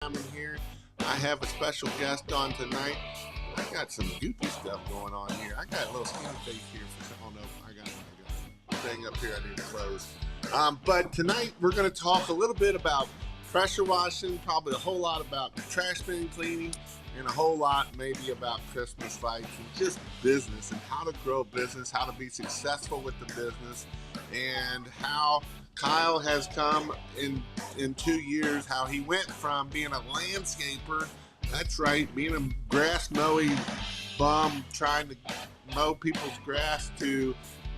Simon here. I have a special guest on tonight. I got some goopy stuff going on here. I got a little skin face here. Oh no, I got a thing up here I need to close. But tonight we're going to talk a little bit about pressure washing, probably a whole lot about trash bin cleaning, and a whole lot maybe about Christmas lights and just business and how to grow a business, how to be successful with the business, and how Kyle has come in 2 years, how he went from being a landscaper, that's right, being a grass mowing bum, trying to mow people's grass, to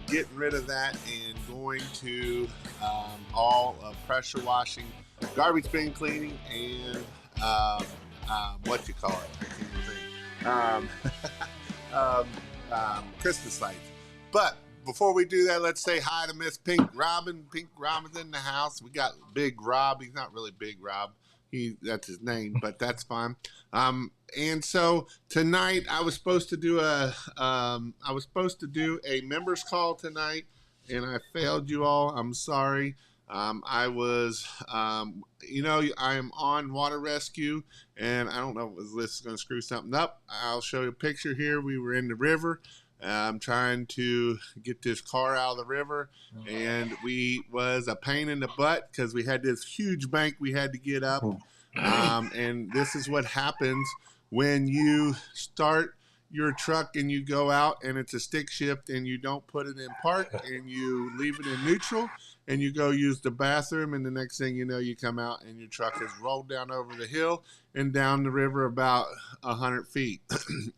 getting rid of that and going to all pressure washing, garbage bin cleaning, and what you call it, I can't even think. Christmas lights. But before we do that, let's say hi to Miss Pink Robin. Pink Robin's in the house. We got Big Rob. He's not really Big Rob. That's his name, but that's fine. And so tonight I was supposed to do a members call tonight, and I failed you all. I'm sorry. I was, I am on water rescue, and I don't know if this is going to screw something up. I'll show you a picture here. We were in the river. I'm trying to get this car out of the river, and we was a pain in the butt because we had this huge bank we had to get up. And this is what happens when you start your truck and you go out and it's a stick shift and you don't put it in park and you leave it in neutral and you go use the bathroom, and the next thing you know, you come out and your truck has rolled down over the hill and down the river about 100 feet.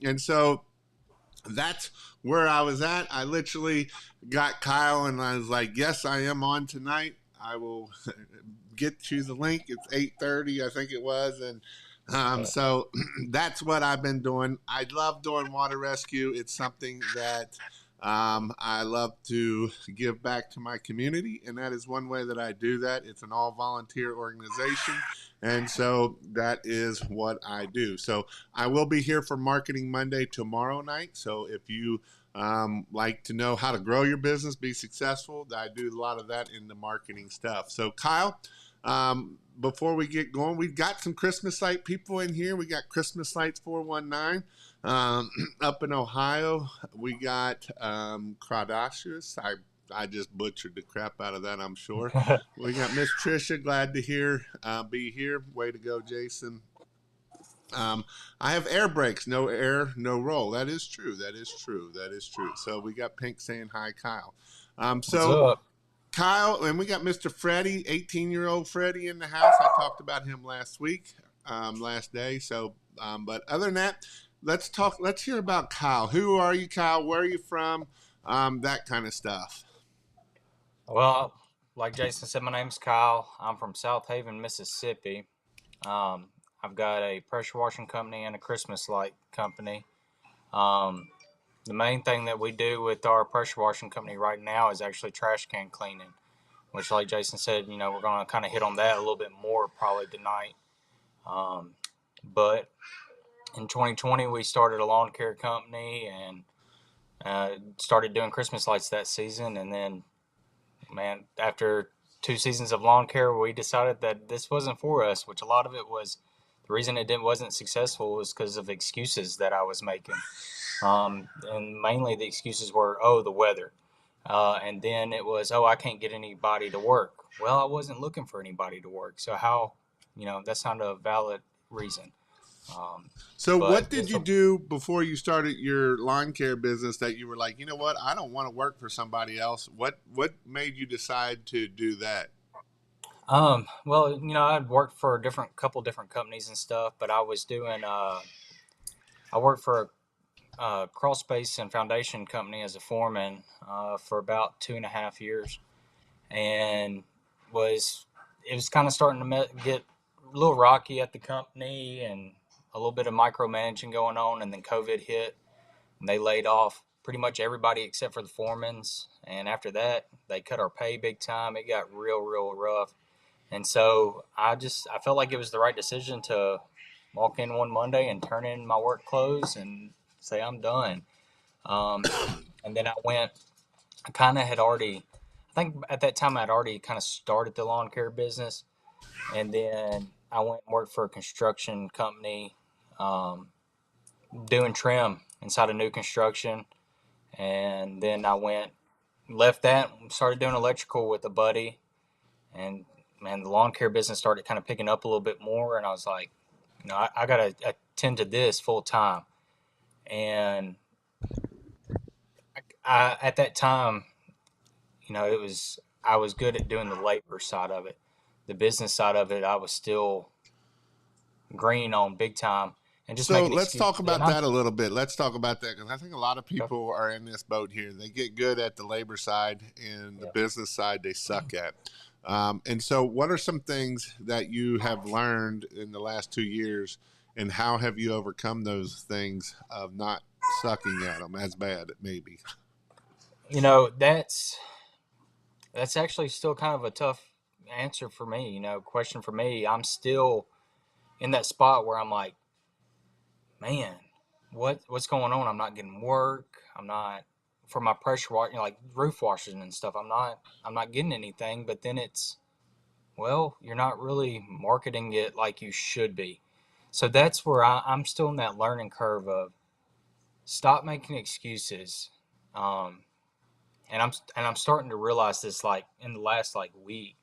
And so that's where I was at. I literally got Kyle and I was like, yes, I am on tonight. I will get you the link. It's 8:30, I think it was. And so that's what I've been doing. I love doing water rescue. It's something that I love to give back to my community, and that is one way that I do that. It's an all-volunteer organization, and so that is what I do. So I will be here for Marketing Monday tomorrow night. So if you like to know how to grow your business, be successful, I do a lot of that in the marketing stuff. So Kyle, before we get going, we've got some Christmas light people in here. We got Christmas Lights 419 up in Ohio. We got Crawdascius. I just butchered the crap out of that, I'm sure. We got Miss Trisha, glad to be here. Way to go, Jason. I have air brakes, no air, no roll. That is true. So we got Pink saying hi, Kyle. What's up? Kyle, and we got Mr. Freddie, 18-year-old Freddie in the house. I talked about him last day. So, but other than that, let's hear about Kyle. Who are you, Kyle? Where are you from? That kind of stuff. Well, like Jason said, my name's Kyle. I'm from South Haven, Mississippi. I've got a pressure washing company and a Christmas light company. The main thing that we do with our pressure washing company right now is actually trash can cleaning, which, like Jason said, we're going to kind of hit on that a little bit more probably tonight. But in 2020, we started a lawn care company and started doing Christmas lights that season. And then, man, after 2 seasons of lawn care, we decided that this wasn't for us, which a lot of it was, the reason it wasn't successful was because of excuses that I was making. And mainly the excuses were, the weather. And then it was, I can't get anybody to work. Well, I wasn't looking for anybody to work. So how, that's not a valid reason. So what did you do before you started your lawn care business that you were like, you know what, I don't want to work for somebody else? What made you decide to do that? Well, I'd worked for a couple different companies and stuff, but I was doing, I worked for a crawl space and foundation company as a foreman for about 2.5 years, and it was kind of starting to get a little rocky at the company and a little bit of micromanaging going on. And then COVID hit and they laid off pretty much everybody except for the foremans, and after that they cut our pay big time. It got real rough, and so I felt like it was the right decision to walk in one Monday and turn in my work clothes and say I'm done. And then I think at that time I'd already kind of started the lawn care business, and then I went and worked for a construction company, um, doing trim inside of new construction, and then I left that, started doing electrical with a buddy, and man, the lawn care business started kind of picking up a little bit more, and I was like, I got to attend to this full time, and at that time, it was I was good at doing the labor side of it, the business side of it. I was still green on big time, and just So making let's excuses. talk And about that a little bit. Let's talk about that because I think a lot of okay, people are in this boat here. They get good at the labor side, and the yeah. business side they suck at. And so, what are some things that you have learned in the last 2 years, and how have you overcome those things of not sucking at them as bad, maybe? That's actually still kind of a tough answer for me. Question for me. I'm still in that spot where I'm like, man, what's going on? I'm not getting work. I'm not for my pressure wash, like roof washing and stuff. I'm not getting anything. But then well, you're not really marketing it like you should be. So that's where I'm still in that learning curve of stop making excuses. Um, and I'm starting to realize this like in the last like week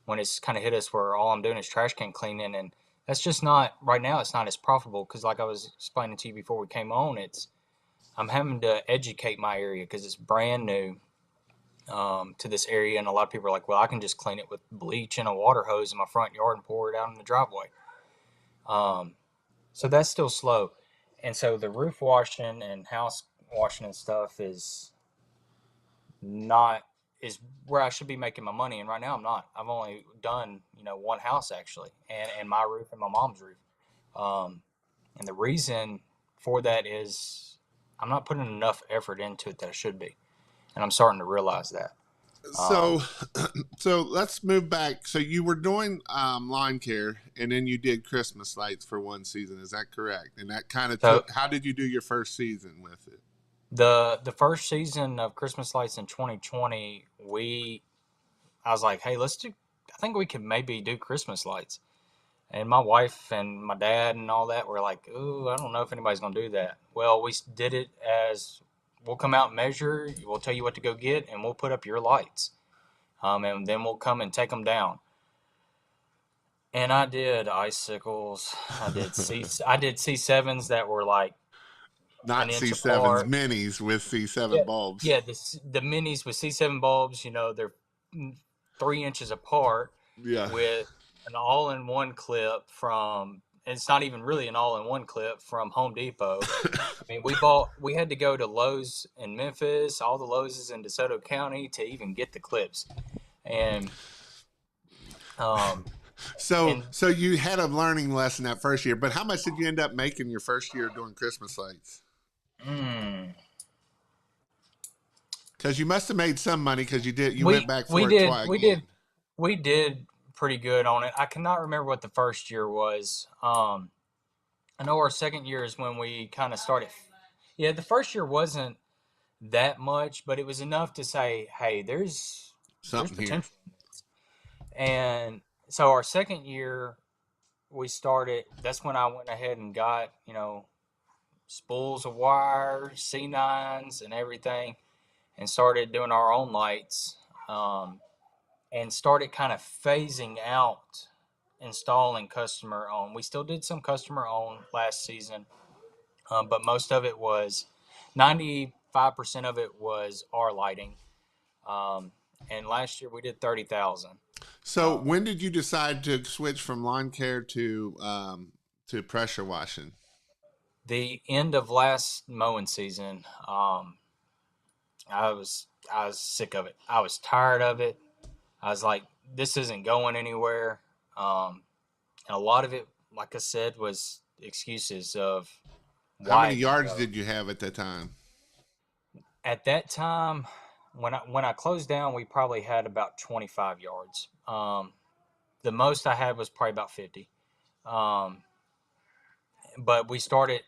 when it's kind of hit us where all I'm doing is trash can cleaning, and that's just not right now. It's not as profitable because, like I was explaining to you before we came on, I'm having to educate my area because it's brand new to this area, and a lot of people are like, "Well, I can just clean it with bleach and a water hose in my front yard and pour it out in the driveway." Um, so that's still slow, and so the roof washing and house washing and stuff not is where I should be making my money, and right now I'm not. I've only done one house actually, and my roof and my mom's roof. Um, and the reason for that is I'm not putting enough effort into it that I should be, and I'm starting to realize that. Um, So, so let's move back. So you were doing lawn care, and then you did Christmas lights for one season. Is that correct? And that kind of so took. How did you do your first season with it? the first season of Christmas Lights in 2020, I was like, hey, let's do. I think we could maybe do Christmas lights. And my wife and my dad and all that were like, "Ooh, I don't know if anybody's gonna do that." Well, we did it as we'll come out and measure. We'll tell you what to go get, and we'll put up your lights. And then we'll come and take them down. And I did icicles. I did C7s that were like an Not inch C7s, apart. minis with C7 Yeah, bulbs. yeah. The minis with C7 bulbs. They're 3 inches apart Yeah. with an all-in-one clip from. It's not even really an all-in-one clip from Home Depot. I mean, we had to go to Lowe's in Memphis, all the Lowe's in DeSoto County to even get the clips, and um, So, and so you had a learning lesson that first year, but how much did you end up making your first year doing Christmas lights? mm, Because you must have made some money because you went we back we for it did twice we again. did we did pretty good on it. I cannot remember what the first year was. I know our second year is when we kind of started. Yeah, the first year wasn't that much, but it was enough to say, "Hey, there's Something here. potential." And so our second year, we started. That's when I went ahead and got spools of wire, C9s, and everything, and started doing our own lights, and started kind of phasing out installing customer owned. We still did some customer owned last season, but most of it was 95% of it was our lighting. Um, and last year we did 30,000. So, Um, when did you decide to switch from lawn care to pressure washing? the end of last mowing season, I was sick of it. I was tired of it. I was like, this isn't going anywhere. And a lot of it, like I said, was excuses of How why many it didn't yards go. did you have at that time? At that time, when I closed down, we probably had about 25 yards. The most I had was probably about 50. Um, but we started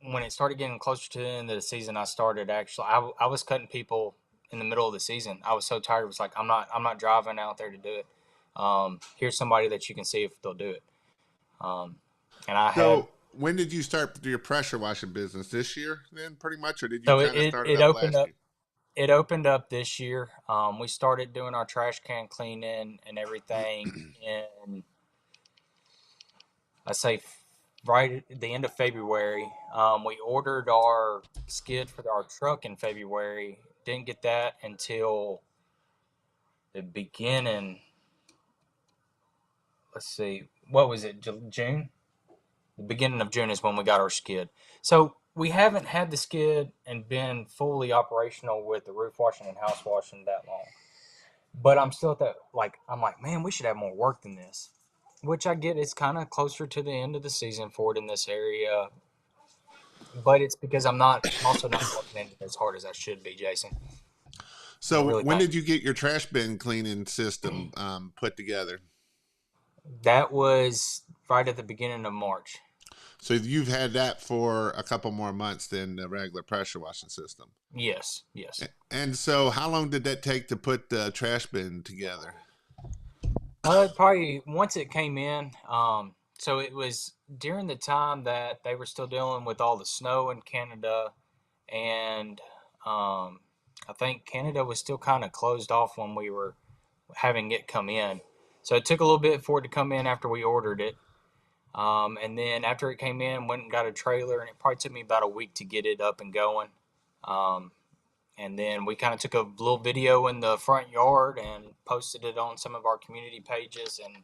when it started getting closer to the end of the season. I started actually. I was cutting people in the middle of the season. I was so tired. It was like I'm not driving out there to do it. Here's somebody that you can see if they'll do it. Um, and I had So when did you start your pressure washing business? This year, then, pretty much, or did you so kind of start it it up opened last up. year? It opened up this year. We started doing our trash can cleaning and everything in, I say, right at the end of February. We ordered our skid for our truck in February. Didn't get that until the beginning. Let's see, what was it? June. The beginning of June is when we got our skid. So we haven't had the skid and been fully operational with the roof washing and house washing that long. But I'm still at that, like, I'm like, man, we should have more work than this. Which I get, it's kind of closer to the end of the season for it in this area. But it's because I'm also not working it as hard as I should be, Jason. I So really when think did you get your trash bin cleaning system put together? that was right at the beginning of March. So you've had that for a couple more months than the regular pressure washing system. Yes, yes. And so how long did that take to put the trash bin together? Probably once it came in. So it was during the time that they were still dealing with all the snow in Canada, and I think Canada was still kind of closed off when we were having it come in. So it took a little bit for it to come in after we ordered it. And then after it came in, went and got a trailer, and it probably took me about a week to get it up and going. Um, and then we kind of took a little video in the front yard and posted it on some of our community pages. And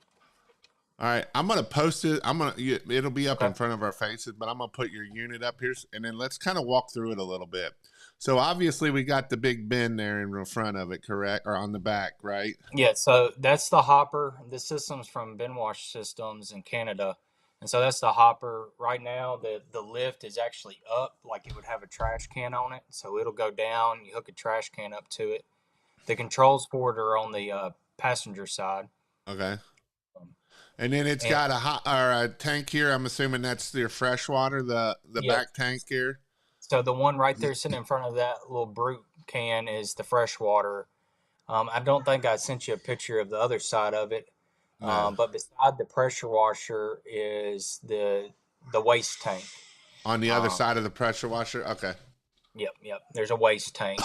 All right, I'm gonna post it. It'll be up okay, in front of our faces, but I'm gonna put your unit up here, and then let's kind of walk through it a little bit. So obviously we got the big bin there in front of it, correct, or on the back, right? yeah. So that's the hopper. The system's from Benwash Systems in Canada, and so that's the hopper. Right now, the lift is actually up, like it would have a trash can on it. So it'll go down. You hook a trash can up to it. The controls for it are on the passenger side. Okay. Um, And then it's and got a hot or a tank here. I'm assuming that's your fresh water, the yeah, back tank here. so the one right there sitting in front of that little brute can is the fresh water. I don't think I sent you a picture of the other side of it, No, but beside the pressure washer is the waste tank. on the other Um, side of the pressure washer. Okay. yep, yep. There's a waste tank,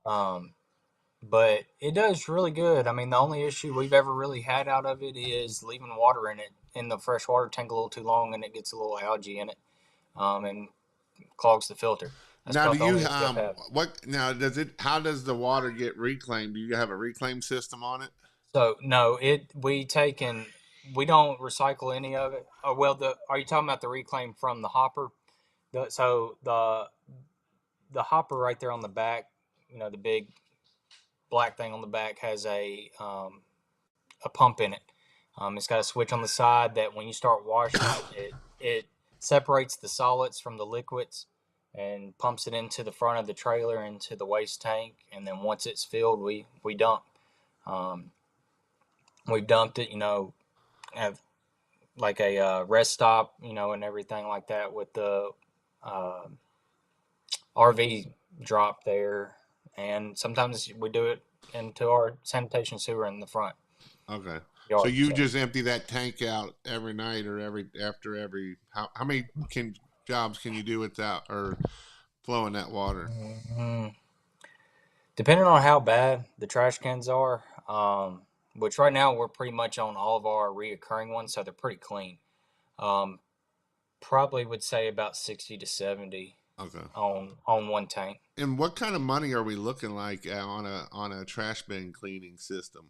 um, but it does really good. I mean, the only issue we've ever really had out of it is leaving water in it in the fresh water tank a little too long, and it gets a little algae in it, and clogs the filter. That's Now, do about the only you issue I've had. what now does it? How does the water get reclaimed? Do you have a reclaim system on it? So no, it we take and we don't recycle any of it. Oh, well, the are you talking about the reclaim from the hopper? The hopper right there on the back, the big black thing on the back has a pump in it. It's got a switch on the side that when you start washing it, it separates the solids from the liquids and pumps it into the front of the trailer into the waste tank. And then once it's filled, we dump. Um, we've dumped it, have like a rest stop, and everything like that with the uh, RV drop there. And sometimes we do it into our sanitation sewer in the front Okay. So yard. you So just empty that tank out every night or every how many jobs can you do without or flowing that water? mhm. Depending on how bad the trash cans are, which right now we're pretty much on all of our reoccurring ones, so they're pretty clean. Um, Probably would say about 60 to 70 Okay. on one tank. And what kind of money are we looking like on a trash bin cleaning system?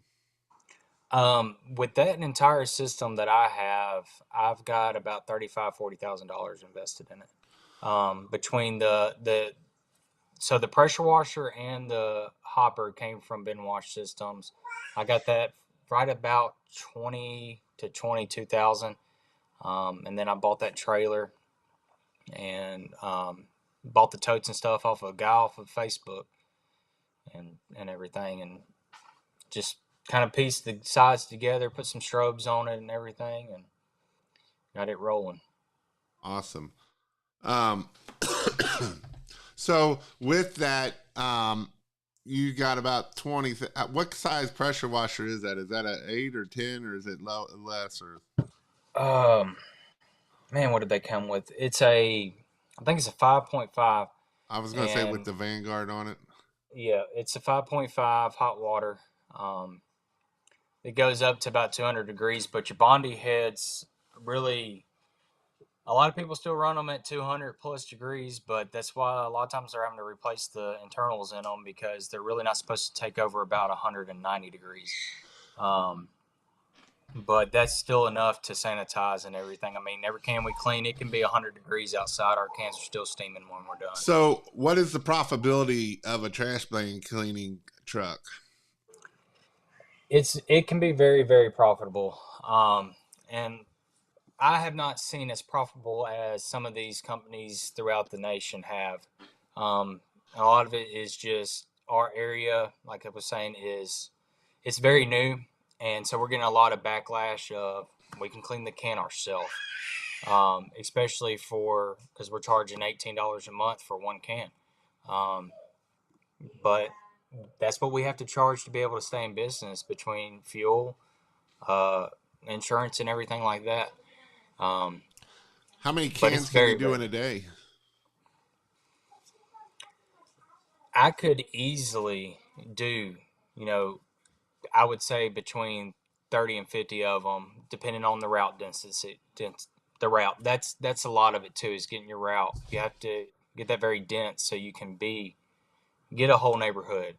With that entire system that I have, I've got about $40,000 invested in it. Between the pressure washer and the hopper came from bin wash systems. I got that right about 20 to 22,000. And then I bought that trailer and bought the totes and stuff off a guy off of Facebook and everything, and just kind of pieced the sides together, put some strobes on it and everything, and got it rolling. Awesome. Um, so with that, you got about 20. What size pressure washer is that? Is that an 8 or 10 or is it less or? Um, Man, what did they come with? I think it's a 5.5, I was going to say with and the Vanguard on it. yeah, it's a 5.5 hot water. Um, it goes up to about 200 degrees, but your Bondi heads really, a lot of people still run them at 200 plus degrees, but that's why a lot of times they're having to replace the internals in them because they're really not supposed to take over about 190 degrees. Um, but that's still enough to sanitize and everything. I mean, every can we clean, it can be 100 degrees outside. Our cans are still steaming when we're done. So, what is the profitability of a trash bin cleaning truck? It can be very very profitable, and I have not seen as profitable as some of these companies throughout the nation have. A lot of it is just our area, like I was saying, is it's very new, and so we're getting a lot of backlash of we can clean the can ourselves, especially for because we're charging $18 a month for one can. Um, but that's what we have to charge to be able to stay in business between fuel, uh, insurance, and everything like that. Um, How many but it's cans can you very, do very. in a day? I could easily do, you know, I would say between 30 and 50 of them, depending on the route density. The route that's a lot of it too. Is getting your route. You have to get that very dense so you can get a whole neighborhood.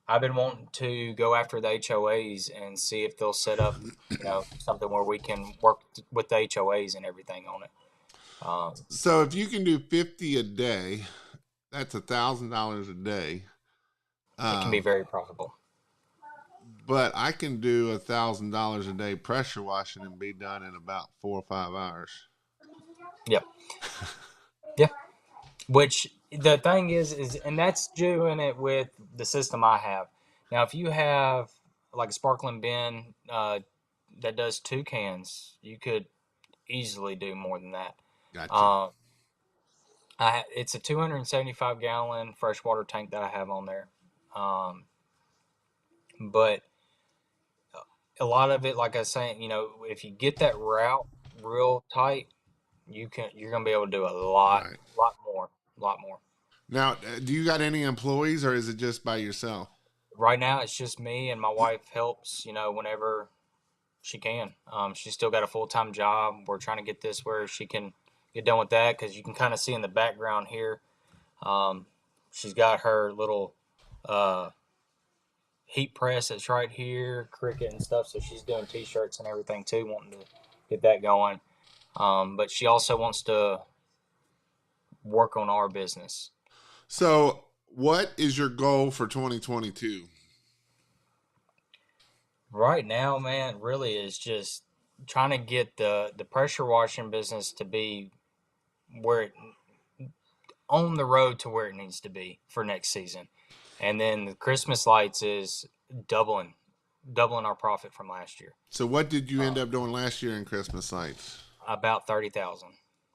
I've been wanting to go after the HOAs and see if they'll set up, something where we can work with the HOAs and everything on it. So, if you can do 50 a day, that's $1,000 a day. It can be Um, very profitable. but I can do $1,000 a day pressure washing and be done in about 4 or 5 hours. Yep. Yeah. Which the thing is, and that's doing it with the system I have. Now, if you have like a sparkling bin that does two cans, you could easily do more than that. Gotcha. Um, it's a 275-gallon freshwater tank that I have on there. Um, but a lot of it, like I was saying, if you get that route real tight, you're gonna be able to do a Right. lot more. Now, do you got any employees or is it just by yourself? Right now, it's just me and my wife helps, whenever she can. She's still got a full time job. We're trying to get this where she can get done with that because you can kind of see in the background here. Um, she's got her little uh, heat press that's right here, Cricut and stuff. So she's doing t-shirts and everything too, wanting to get that going. But she also wants to work on our business. So, what is your goal for 2022? Right now, man, really is just trying to get the pressure washing business to be where it on the road to where it needs to be for next season. And then the Christmas lights is doubling our profit from last year. So, what did you end Uh, up doing last year in Christmas lights? about 30,000.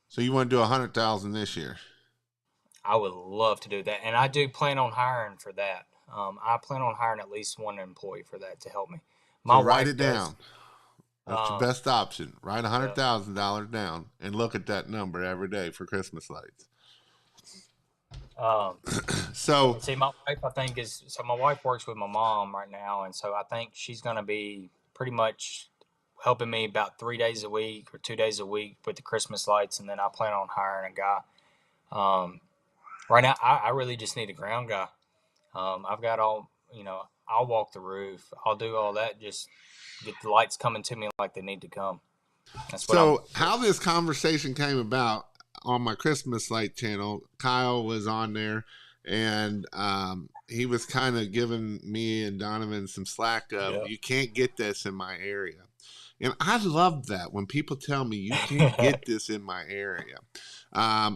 So, you want to do 100,000 this year? I would love to do that, and I do plan on hiring for that. I plan on hiring at least one employee for that to help me. My So, write wife it does. down. That's your Um, best option. Write yeah. $100,000 down and look at that number every day for Christmas lights. Um, So, and see, my wife, I think, is so. My wife works with my mom right now, and so I think she's going to be pretty much helping me about 3 days a week or 2 days a week with the Christmas lights, and then I plan on hiring a guy. Um, right now, I really just need a ground guy. I've got all, I'll walk the roof. I'll do all that. Just get the lights coming to me like they need to come. That's what I'm. so how this conversation came about on my Christmas light channel, Kyle was on there and he was kind of giving me and Donovan some slack of, Yeah. you can't get this in my area. And I love that when people tell me you can't get this in my area,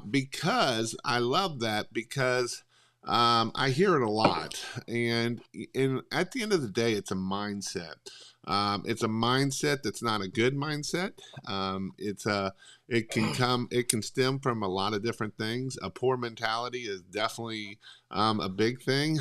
because I love that because I hear it a lot, and at the end of the day, it's a mindset. It's a mindset that's not a good mindset. It can stem from a lot of different things. A poor mentality is definitely a big thing.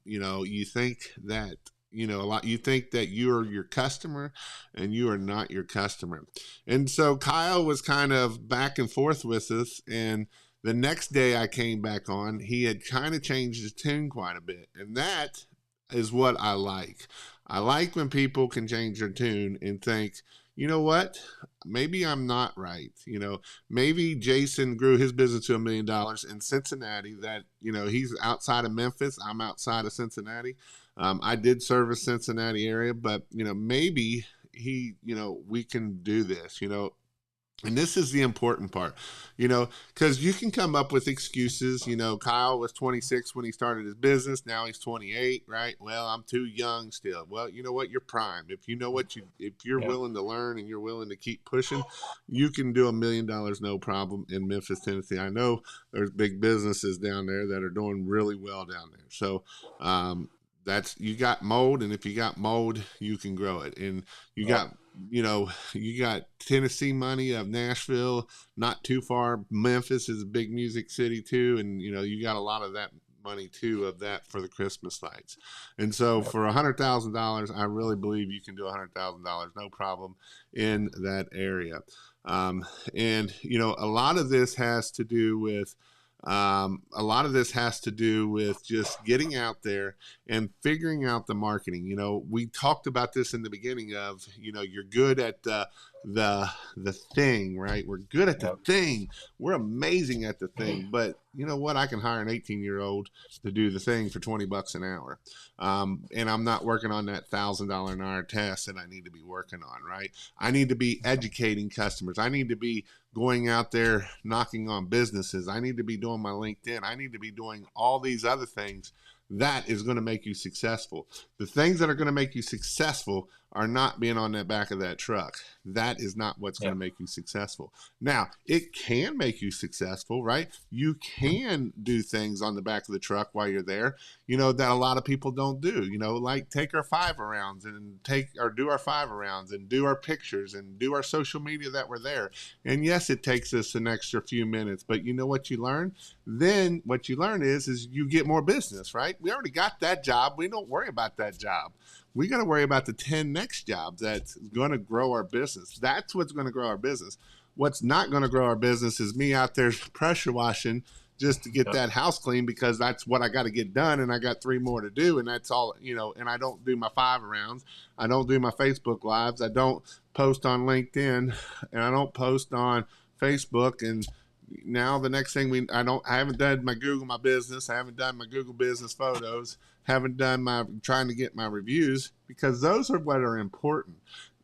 You think that a lot. You think that you are your customer, and you are not your customer. And so Kyle was kind of back and forth with us, and the next day I came back on, he had kind of changed his tune quite a bit, and that is what I like. I like when people can change their tune and think, you know what, maybe I'm not right. Maybe Jason grew his business to $1 million in Cincinnati. That he's outside of Memphis, I'm outside of Cincinnati. I did service Cincinnati area, but maybe we can do this. And this is the important part, because you can come up with excuses. Kyle was 26 when he started his business. Now he's 28, right? Well, I'm too young still. Well, you know what? You're primed. If you're willing to learn and you're willing to keep pushing, you can do $1 million no problem in Memphis, Tennessee. I know there's big businesses down there that are doing really well down there. So, you got mowed, and if you got mowed, you can grow it. And you got you got Tennessee money of Nashville, not too far. Memphis is a big music city too, and you got a lot of that money too of that for the Christmas lights. And so for $100,000, I really believe you can do $100,000 no problem in that area. And a lot of this has to do with just getting out there and figuring out the marketing. We talked about this in the beginning of, you're good at the thing, right? We're good at the thing. We're amazing at the thing, but you know what? I can hire an 18-year-old to do the thing for $20 an hour. And I'm not working on that $1,000 an hour test that I need to be working on, right? I need to be educating customers. I need to be going out there knocking on businesses. I need to be doing my LinkedIn. I need to be doing all these other things. That is going to make you successful. The things that are going to make you successful are not being on the back of that truck. That is not what's going to make you successful. Now, it can make you successful, right? You can do things on the back of the truck while you're there, that a lot of people don't do, like take our 5 rounds and do our 5 rounds and do our pictures and do our social media that we're there. And yes, it takes us an extra few minutes, but you know what you learn? Then what you learn is you get more business, right? We already got that job. We don't worry about that job. We got to worry about the 10 next jobs that's going to grow our business. That's what's going to grow our business. What's not going to grow our business is me out there pressure washing just to get that house clean, because that's what I got to get done, and I got 3 more to do, and that's all, and I don't do my 5 rounds. I don't do my Facebook lives. I don't post on LinkedIn, and I don't post on Facebook. And now the next thing I haven't done my business. I haven't done my Google business photos. Haven't done trying to get my reviews, because those are what are important.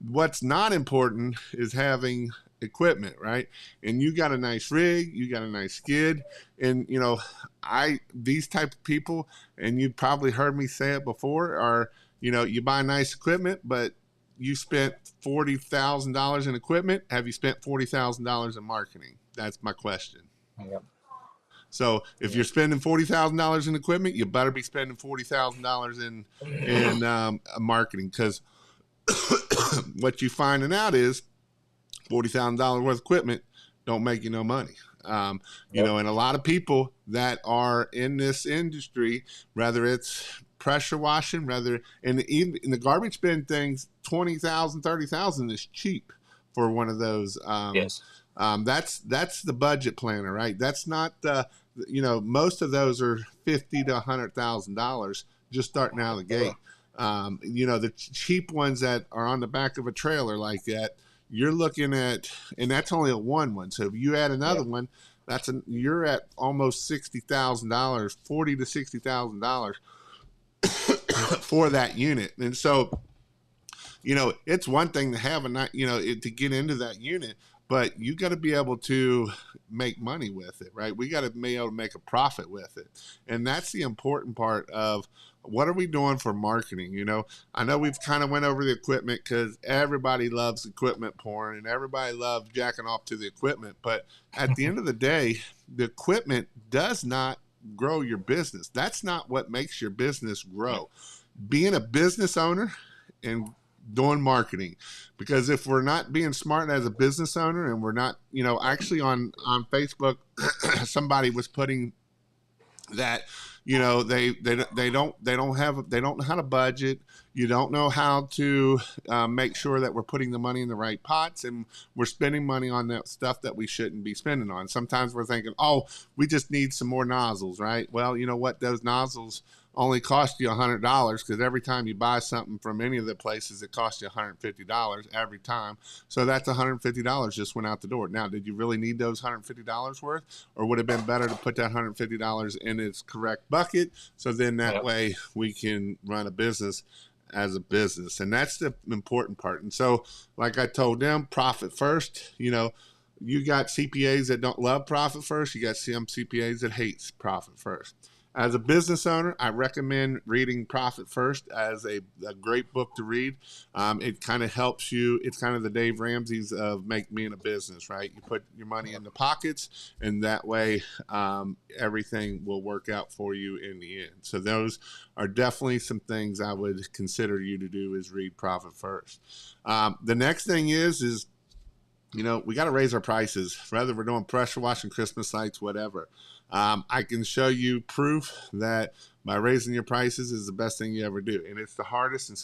What's not important is having equipment, right? And you got a nice rig, you got a nice skid, and these type of people, and you probably heard me say it before, are you buy nice equipment, but you spent $40,000 in equipment. Have you spent $40,000 in marketing? That's my question. Yep. So if you're spending $40,000 in equipment, you better be spending $40,000 in marketing, because what you finding out is $40,000 worth of equipment don't make you no money. And a lot of people that are in this industry, whether it's pressure washing, and even in the garbage bin things, $20,000, $30,000 is cheap for one of those. Yes. That's the budget planner, right? That's not most of those are $50,000 to $100,000 just starting out of the gate. The cheap ones that are on the back of a trailer like that, you're looking at, and that's only a one. So if you add another one, you're at almost $60,000, $40,000 to $60,000 for that unit. And so, it's one thing to have to get into that unit, but you got to be able to make money with it, right? We got to be able to make a profit with it. And that's the important part of what are we doing for marketing? I know we've kind of went over the equipment, because everybody loves equipment porn and everybody loves jacking off to the equipment. But at the end of the day, the equipment does not grow your business. That's not what makes your business grow. Being a business owner and doing marketing, because if we're not being smart as a business owner, and we're not, actually on Facebook, somebody was putting that, they don't know how to budget. You don't know how to make sure that we're putting the money in the right pots, and we're spending money on that stuff that we shouldn't be spending on. Sometimes we're thinking, oh, we just need some more nozzles, right? Well, you know what? Those nozzles only cost you $100 because every time you buy something from any of the places, it costs you $150 every time. So that's $150 just went out the door. Now, did you really need those $150 worth, or would it have been better to put that $150 in its correct bucket so then that Yep. way we can run a business as a business? And that's the important part. And so, like I told them, profit first. You got CPAs that don't love profit first. You got some CPAs that hates profit first. As a business owner, I recommend reading Profit First as a great book to read. It kind of helps you. It's kind of the Dave Ramsey's of make me in a business, right? You put your money in the pockets, and that way everything will work out for you in the end. So those are definitely some things I would consider you to do is read Profit First. The next thing is we got to raise our prices, whether we're doing pressure washing, Christmas lights, whatever. I can show you proof that by raising your prices is the best thing you ever do. And it's the hardest and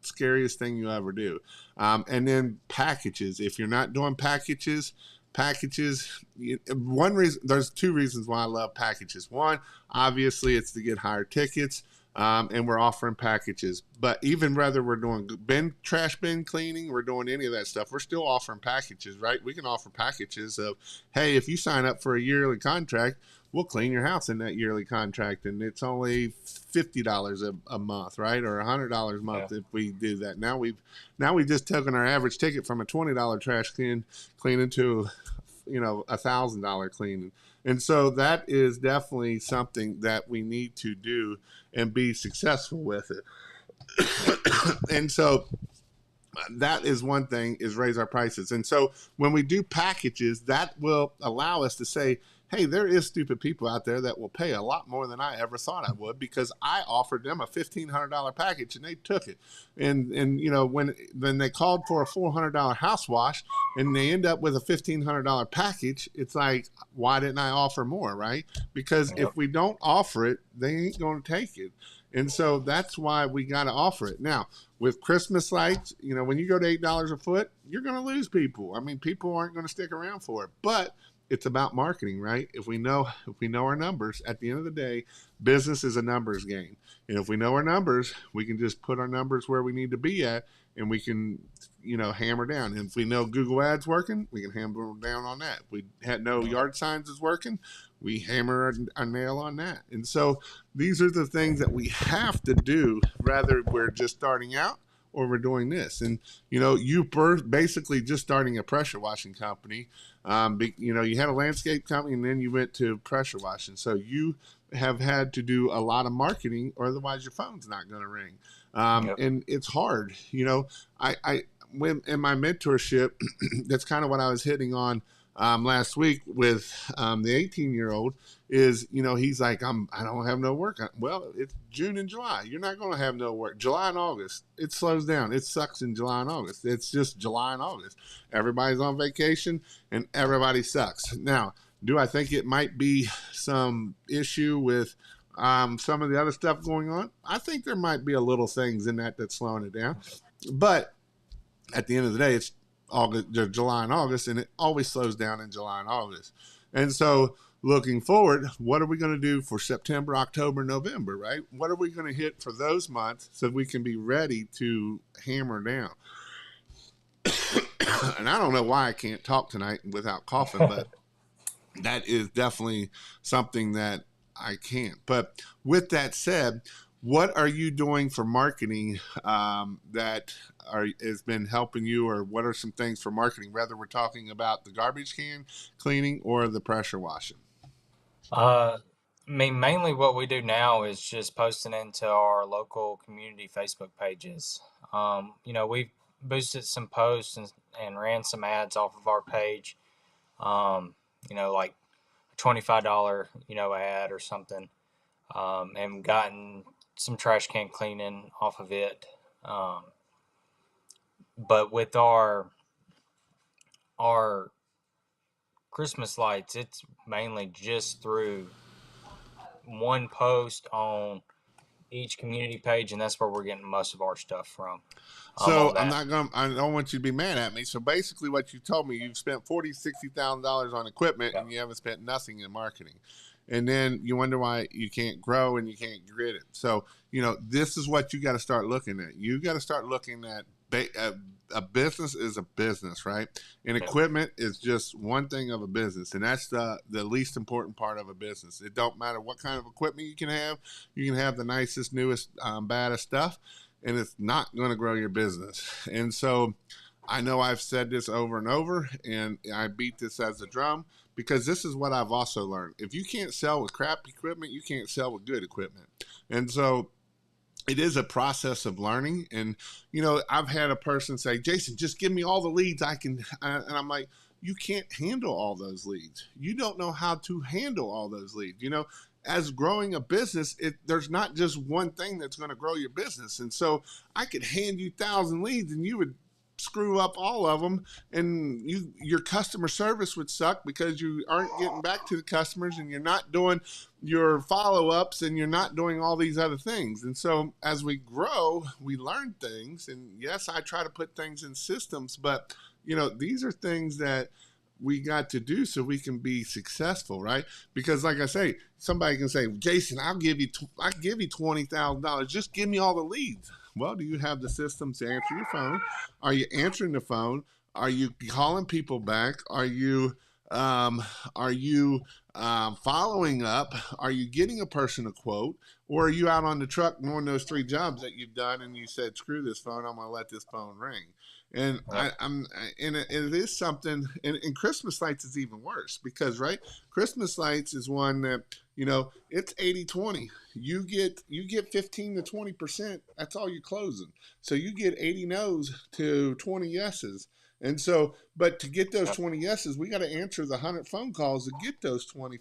scariest thing you ever do. And then packages. If you're not doing packages, one reason, there's two reasons why I love packages. One, obviously it's to get higher tickets. And we're offering packages. But even whether we're doing trash bin cleaning, we're doing any of that stuff, we're still offering packages, right? We can offer packages of, hey, if you sign up for a yearly contract, we'll clean your house in that yearly contract, and it's only $50 a month, right, or $100 a Yeah. month if we do that. Now we've just taken our average ticket from a $20 trash cleaning to $1,000 cleaning. And so that is definitely something that we need to do and be successful with it. And so that is one thing, is raise our prices. And so when we do packages, that will allow us to say, hey, there is stupid people out there that will pay a lot more than I ever thought I would, because I offered them a $1,500 package and they took it. And when they called for a $400 house wash and they end up with a $1,500 package, it's like, why didn't I offer more, right? Because Yep. if we don't offer it, they ain't going to take it. And so that's why we got to offer it. Now, with Christmas lights, when you go to $8 a foot, you're going to lose people. I mean, people aren't going to stick around for it. But it's about marketing, right? If we know our numbers, at the end of the day, business is a numbers game. And if we know our numbers, we can just put our numbers where we need to be at, and we can, hammer down. And if we know Google Ads working, we can hammer down on that. If we had no yard signs is working, we hammer our nail on that. And so these are the things that we have to do, whether we're just starting out or we're doing this. And you basically just starting a pressure washing company. You had a landscape company and then you went to pressure washing. So you have had to do a lot of marketing, or otherwise your phone's not going to ring. Yep. And it's hard. I when in my mentorship, that's kind of what I was hitting on last week with the 18-year-old. Is he's like, I don't have no work. Well, it's June and July. You're not going to have no work. July and August, it slows down. It sucks in July and August. It's just July and August. Everybody's on vacation and everybody sucks. Now, do I think it might be some issue with some of the other stuff going on? I think there might be a little things in that that's slowing it down. But at the end of the day, it's July and August, and it always slows down in July and August. And so, looking forward, what are we going to do for September, October, November, right? What are we going to hit for those months so we can be ready to hammer down? And I don't know why I can't talk tonight without coughing, but that is definitely something that I can't. But with that said, what are you doing for marketing that has been helping you, or what are some things for marketing, whether we're talking about the garbage can cleaning or the pressure washing? I mean, mainly what we do now is just posting into our local community Facebook pages. We've boosted some posts and ran some ads off of our page. Like a $25, ad or something, and gotten some trash can cleaning off of it. But with our Christmas lights, it's mainly just through one post on each community page, and that's where we're getting most of our stuff from. So On that. I don't want you to be mad at me. So basically what you told me, you've spent $40,000-$60,000 on equipment Yeah. and you haven't spent nothing in marketing. And then you wonder why you can't grow and you can't get it. So, this is what you got to start looking at. You got to start looking at a business is a business, right? And equipment is just one thing of a business, and that's the least important part of a business. It don't matter what kind of equipment you can have. You can have the nicest, newest, baddest stuff, and it's not going to grow your business. And so I know I've said this over and over, and I beat this as a drum because this is what I've also learned. If you can't sell with crap equipment, you can't sell with good equipment. And so it is a process of learning. And, I've had a person say, Jason, just give me all the leads I can. And I'm like, you can't handle all those leads. You don't know how to handle all those leads. As growing a business, there's not just one thing that's going to grow your business. And so I could hand you 1,000 leads and you would screw up all of them, and your customer service would suck because you aren't getting back to the customers, and you're not doing your follow-ups, and you're not doing all these other things. And so as we grow, we learn things, and yes, I try to put things in systems, but these are things that we got to do so we can be successful, right? Because like I say, somebody can say, Jason, I'll give you $20,000. Just give me all the leads. Well, do you have the systems to answer your phone? Are you answering the phone? Are you calling people back? Are you following up? Are you getting a person a quote? Or are you out on the truck doing those 3 jobs that you've done and you said, screw this phone, I'm going to let this phone ring? And it is something, and Christmas lights is even worse because, right, Christmas lights is one that, it's 80-20. You get 15 to 20%. That's all you're closing. So you get 80 no's to 20 yeses. And so, but to get those 20 yeses, we got to answer the 100 phone calls to get those 20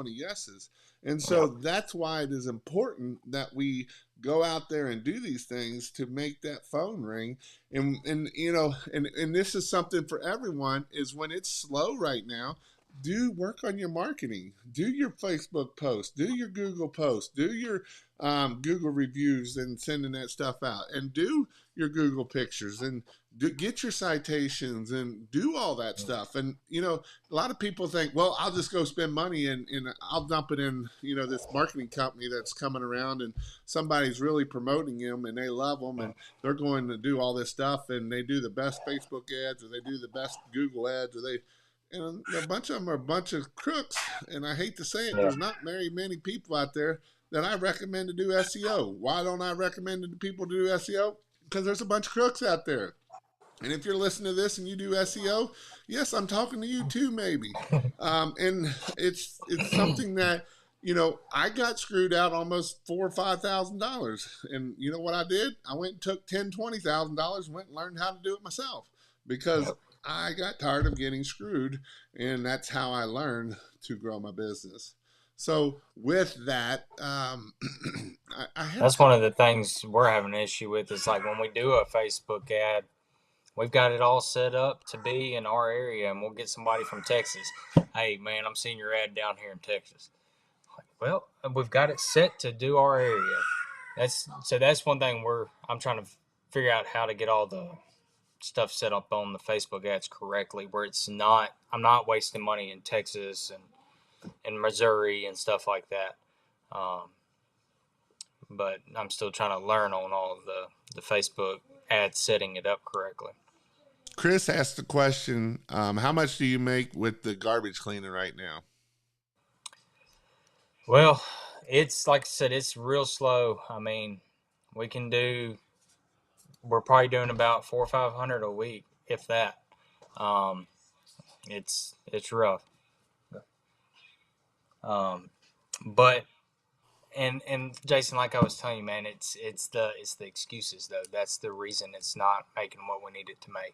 yeses. And so that's why it is important that we go out there and do these things to make that phone ring. And this is something for everyone, is when it's slow right now, do work on your marketing, do your Facebook post, do your Google post, do your Google reviews and sending that stuff out, and do your Google pictures, and get your citations, and do all that stuff. And, a lot of people think, well, I'll just go spend money and I'll dump it in, this marketing company that's coming around, and somebody's really promoting them and they love them and they're going to do all this stuff, and they do the best Facebook ads, or they do the best Google ads, or and a bunch of them are a bunch of crooks. And I hate to say it, there's not very many people out there that I recommend to do SEO. Why don't I recommend to people to do SEO? Because there's a bunch of crooks out there. And if you're listening to this and you do SEO, yes, I'm talking to you too, maybe. And it's something that, I got screwed out almost $4,000 or $5,000. And you know what I did? I went and took $10,000-$20,000 and went and learned how to do it myself, because I got tired of getting screwed, and that's how I learned to grow my business. So with that, that's one of the things we're having an issue with. Is like when we do a Facebook ad, we've got it all set up to be in our area, and we'll get somebody from Texas. Hey, man, I'm seeing your ad down here in Texas. Like, well, we've got it set to do our area. That's one thing I'm trying to figure out how to get all the stuff set up on the Facebook ads correctly, where I'm not wasting money in Texas and in Missouri and stuff like that. But I'm still trying to learn on all of the Facebook ads, setting it up correctly. Chris asked the question, how much do you make with the garbage cleaner right now? Well, it's like I said, it's real slow. I mean, we're probably doing about 400 or 500 a week, if that. It's rough. But Jason, like I was telling you, man, it's the excuses though. That's the reason it's not making what we need it to make.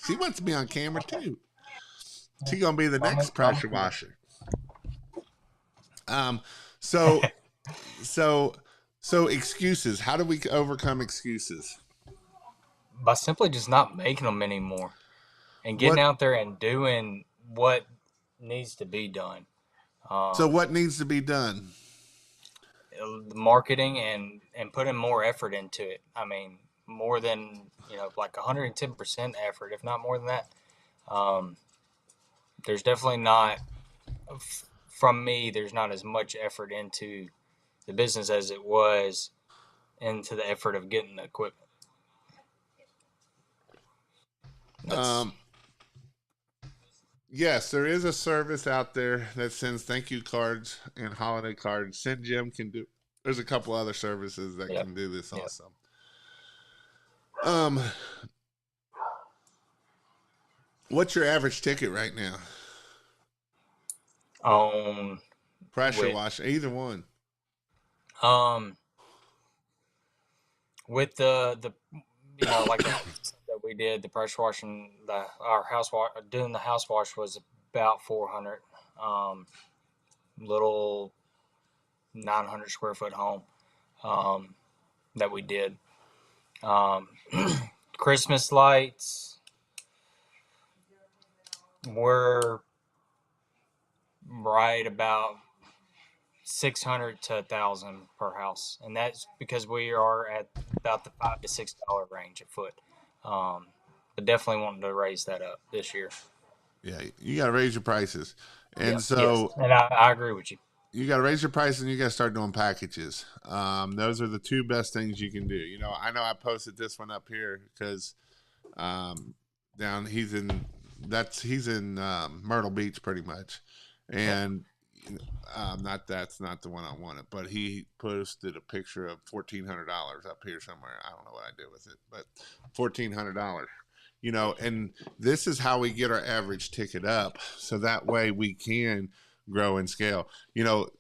She wants to be on camera too. She's gonna be the next pressure washer. So excuses. How do we overcome excuses? By simply just not making them anymore, and getting out there and doing what needs to be done. So Um, what needs to be done? Marketing and putting more effort into it. I mean, more than like 110% effort, if not more than that. Um, there's definitely not from me. There's not as much effort into the business as it was into the effort of getting the equipment. That's Um, yes, there is a service out there that sends thank you cards and holiday cards. Send Jim can do. There's a couple other services that Yep, can do this yep. also. Um, what's your average ticket right now? On Pressure with wash, either one. um with the like the that we did the pressure washing our house wash doing the house wash was about 400. Little 900 square foot home um, that we did. Um, Christmas lights were right about 600 to 1,000 per house, and that's because we are at about the $5 to $6 range a foot. Um, but definitely wanting to raise that up this year. Yeah, you got to raise your prices, and Yep. Yes, so and I agree with you. you got to raise your prices and you got to start doing packages. Those are the two best things you can do. I know I posted this one up here because um, down he's in Myrtle Beach pretty much, Yep. and not that's not the one I wanted, but he posted a picture of $1,400 up here somewhere. I don't know what I did with it, but $1,400. And this is how we get our average ticket up, so that way we can grow and scale.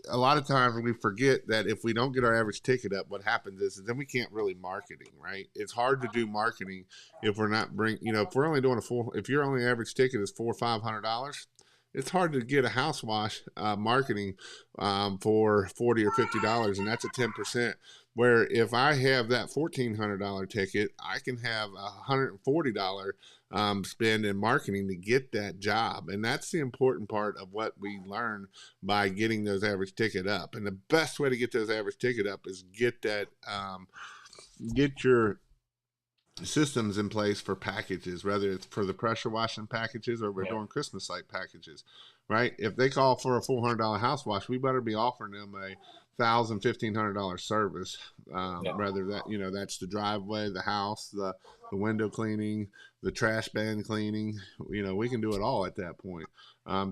A lot of times we forget that if we don't get our average ticket up, what happens is then we can't really marketing, right? It's hard to do marketing if we're not if we're only doing if your only average ticket is $400 or $500, it's hard to get a house wash marketing for $40 or $50, and that's a 10%. Where if I have that $1,400 ticket, I can have $140 spend in marketing to get that job, and that's the important part of what we learn by getting those average ticket up. And the best way to get those average ticket up is get your systems in place for packages, whether it's for the pressure washing packages or we're Yep. doing Christmas light packages, right? If they call for a $400 house wash, we better be offering them a $1,000, $1,500 service. Yep. Rather that that's the driveway, the house, the window cleaning, the trash bin cleaning. We can do it all at that point.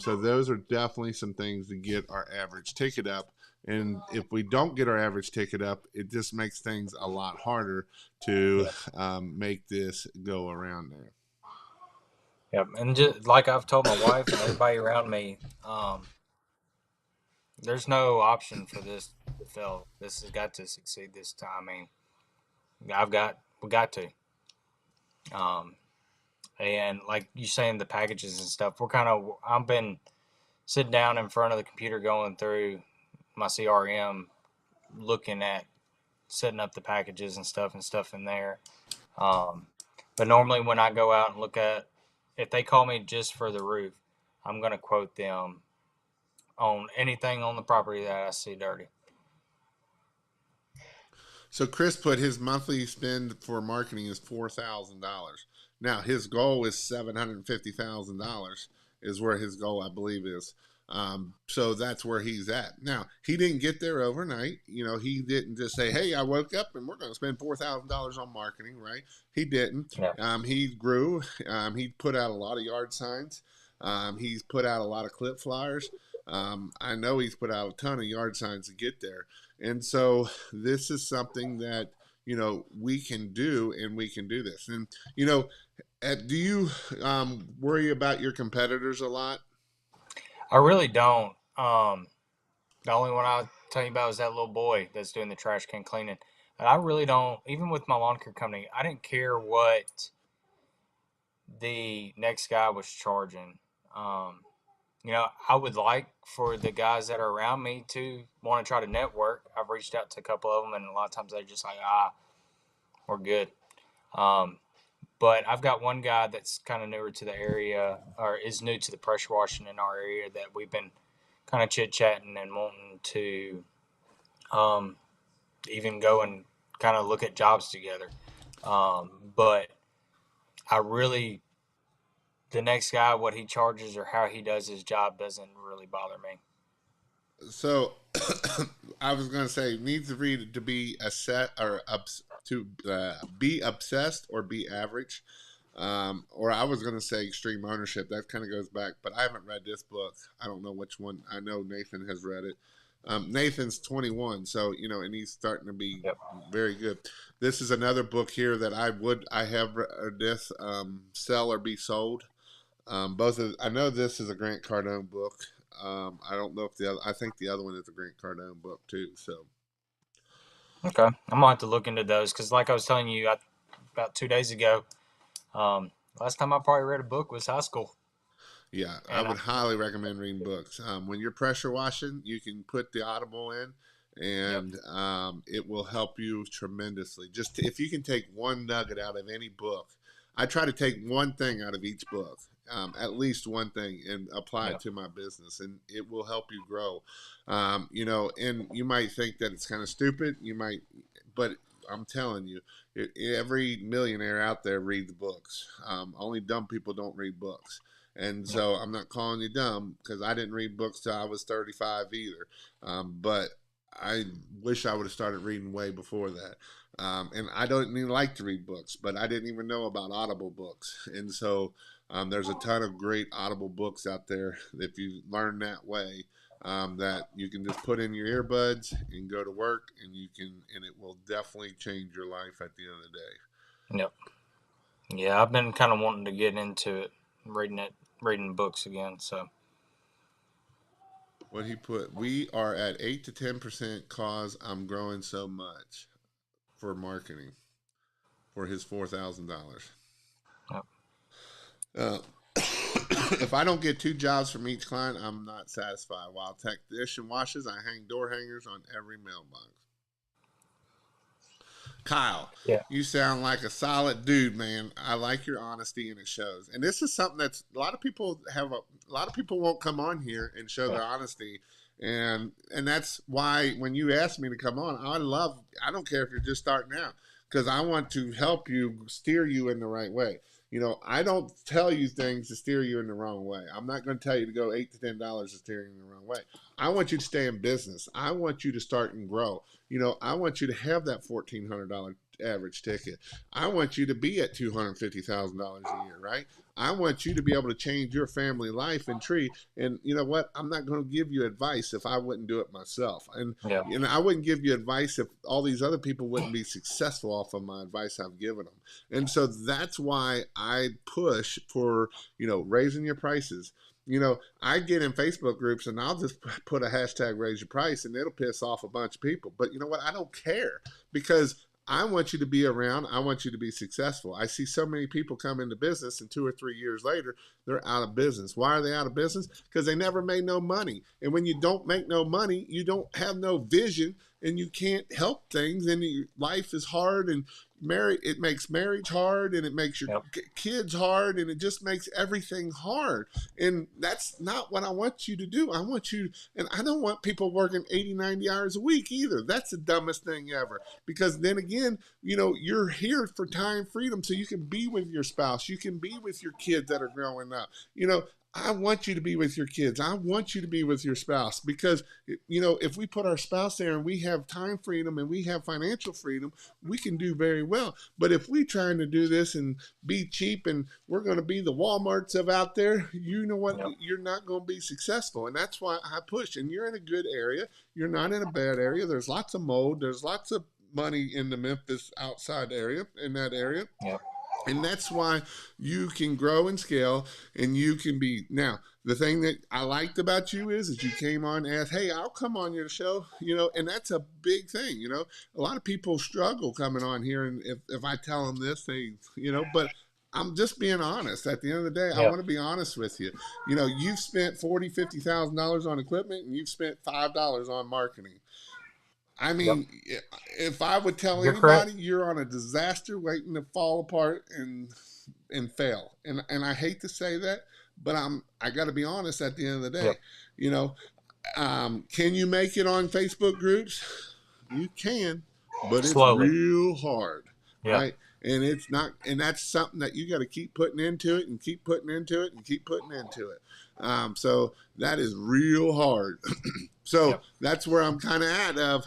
So those are definitely some things to get our average ticket up. And if we don't get our average ticket up, it just makes things a lot harder to Yep. make this go around there. Yep. And just like I've told my wife and everybody around me, there's no option for this to fail. This has got to succeed this time. I mean, we got to. Um, and like you saying, the packages and stuff, I've been sitting down in front of the computer going through my CRM, looking at setting up the packages and stuff in there. Um, but normally when I go out and look at, if they call me just for the roof, I'm going to quote them on anything on the property that I see dirty. So Chris put his monthly spend for marketing is $4,000. Now his goal is $750,000 is where his goal I believe is. So that's where he's at. Now he didn't get there overnight. He didn't just say, "Hey, I woke up and we're going to spend $4,000 on marketing." Right? He didn't. Yeah. He grew. He put out a lot of yard signs. He's put out a lot of clip flyers. I know he's put out a ton of yard signs to get there. And so this is something that we can do, and we can do this. And do you worry about your competitors a lot? I really don't. The only one I'll tell you about is that little boy that's doing the trash can cleaning. And I really don't, even with my lawn care company, I didn't care what the next guy was charging. Um, I would like for the guys that are around me to want to try to network. I've reached out to a couple of them, and a lot of times they're just like, we're good. Um, But I've got one guy that's kind of newer to the area, or is new to the pressure washing in our area, that we've been kind of chit chatting and wanting to um, even go and kind of look at jobs together. But I really, the next guy, what he charges or how he does his job doesn't really bother me. So I was going to say needs to read to be a set or to be obsessed or be average. Or I was going to say extreme ownership. That kind of goes back, but I haven't read this book. I don't know which one. I know Nathan has read it. Nathan's 21, so and he's starting to be Yep. very good. This is another book here that I have this Sell or Be Sold. Both of I know this is a Grant Cardone book. I don't know if the other. I think the other one is a Grant Cardone book too. So Okay, I'm gonna have to look into those because, like I was telling you, about 2 days ago, last time I probably read a book was high school, yeah, I and would highly recommend reading books. When you're pressure washing, you can put the Audible in, yep, and it will help you tremendously. Just if you can take one nugget out of any book, I try to take one thing out of each book, at least one thing, and apply it yep, to my business, and it will help you grow. And you might think that it's kind of stupid. But I'm telling you, every millionaire out there reads books. Only dumb people don't read books. And yep, so I'm not calling you dumb because I didn't read books till I was 35 either. But I wish I would have started reading way before that. And I don't even like to read books, but I didn't even know about Audible books. And so there's a ton of great Audible books out there if you learn that way. That you can just put in your earbuds and go to work, and it will definitely change your life at the end of the day. yep. Yeah, I've been kind of wanting to get into it, reading books again. So What he put, we are at 8 to 10% cause I'm growing so much for marketing for his $4,000. yep, Uh, if I don't get 2 jobs from each client, I'm not satisfied. While technician washes, I hang door hangers on every mailbox. Kyle, yeah, you sound like a solid dude, man. I like your honesty and it shows. And this is something that's a lot of people won't come on here and show yeah, their honesty. And that's why when you asked me to come on, I don't care if you're just starting out because I want to help you steer you in the right way. I don't tell you things to steer you in the wrong way. I'm not going to tell you to go $8 to $10 to steer you in the wrong way. I want you to stay in business. I want you to start and grow. I want you to have that $1,400 average ticket. I want you to be at $250,000 a year, right? I want you to be able to change your family life and tree. And you know what? I'm not going to give you advice if I wouldn't do it myself. And yeah, I wouldn't give you advice if all these other people wouldn't be successful off of my advice I've given them. And so that's why I push for, raising your prices. I get in Facebook groups and I'll just put a hashtag raise your price and it'll piss off a bunch of people. But you know what? I don't care because I want you to be around. I want you to be successful. I see so many people come into business and 2 or 3 years later, they're out of business. Why are they out of business? Because they never made no money. And when you don't make no money, you don't have no vision and you can't help things and your life is hard and it makes marriage hard and it makes your yep, kids hard and it just makes everything hard. And that's not what I want you to do. And I don't want people working 80, 90 hours a week either. That's the dumbest thing ever. Because then again, you're here for time freedom so you can be with your spouse. You can be with your kids that are growing up. I want you to be with your kids. I want you to be with your spouse because, if we put our spouse there and we have time freedom and we have financial freedom, we can do very well. But if we trying to do this and be cheap and we're going to be the Walmarts of out there, you know what? yep, You're not going to be successful. And that's why I push. And you're in a good area. You're not in a bad area. There's lots of mold. There's lots of money in the Memphis outside area, in that area. yep, And that's why you can grow and scale and you can be. Now, the thing that I liked about you is you came on and asked, hey, I'll come on your show, and that's a big thing. A lot of people struggle coming on here. And if I tell them this, but I'm just being honest. At the end of the day, I yep, want to be honest with you. You've spent $40,000, $50,000 on equipment and you've spent $5 on marketing. I Yep. mean, if I would tell You're anybody, correct. you're on a disaster waiting to fall apart and fail. And I hate to say that, but I got to be honest. At the end of the day, Yep. you know, can you make it on Facebook groups? You can, but it's Slowly. real hard, Yeah. right? And it's not, and that's something that you got to keep putting into it and keep putting into it and keep putting into it. So that is real hard. So Yep. that's where I'm kind of at.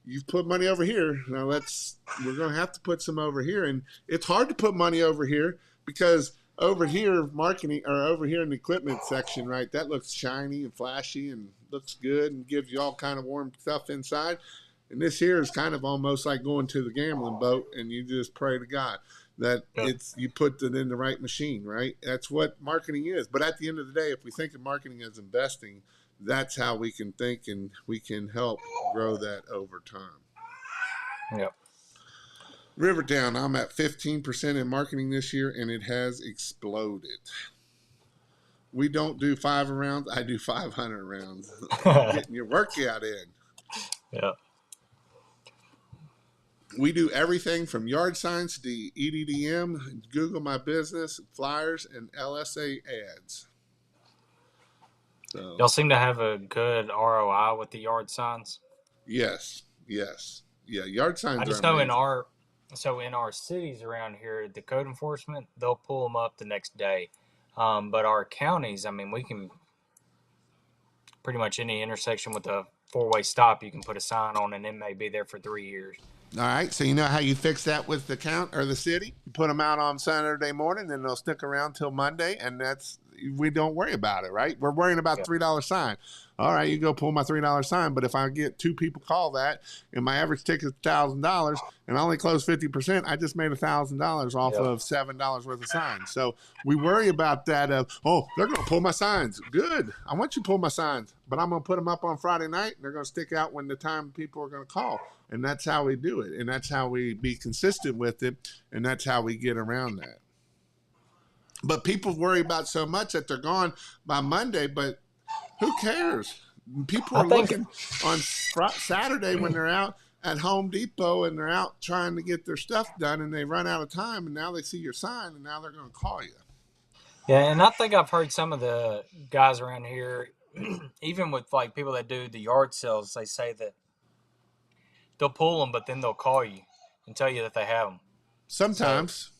You've put money over here. Now we're going to have to put some over here, and it's hard to put money over here because over here marketing or over here in the equipment section, right? That looks shiny and flashy and looks good and gives you all kind of warm stuff inside. And this here is kind of almost like going to the gambling boat, and you just pray to God that Yep. you put it in the right machine, right? That's what marketing is. But at the end of the day, if we think of marketing as investing, that's how we can think and we can help grow that over time. Yep. Rivertown, I'm at 15% in marketing this year, and it has exploded. We don't do 5 rounds. I do 500 rounds. Getting your workout in. Yeah. We do everything from yard signs to EDDM, Google My Business, flyers, and LSA ads. So, Y'all seem to have a good ROI with the yard signs. yes, yes. Yeah, yard I signs are just know amazing. in our cities around here, the code enforcement, they'll pull them up the next day. But our counties, I mean, we can pretty much any intersection with a four-way stop, you can put a sign on, and it may be there for 3 years. All right, so you know how you fix that with the count or the city? You put them out on Saturday morning, and they'll stick around till Monday, and we don't worry about it, right? We're worrying about Yeah. $3 sign. All right, you go pull my $3 sign, but if I get 2 people call that, and my average ticket is $1,000, and I only close 50%, I just made $1,000 off Yep. of $7 worth of signs. So we worry about that of, oh, they're going to pull my signs. Good, I want you to pull my signs, but I'm going to put them up on Friday night, and they're going to stick out when the time people are going to call. And that's how we do it. And that's how we be consistent with it. And that's how we get around that. But people worry about so much that they're gone by Monday, but who cares? People I are think looking on Saturday when they're out at Home Depot and they're out trying to get their stuff done and they run out of time and now they see your sign and now they're going to call you. Yeah, and I think I've heard some of the guys around here, even with like people that do the yard sales, they say that they'll pull them, but then they'll call you and tell you that they have them. So Sometimes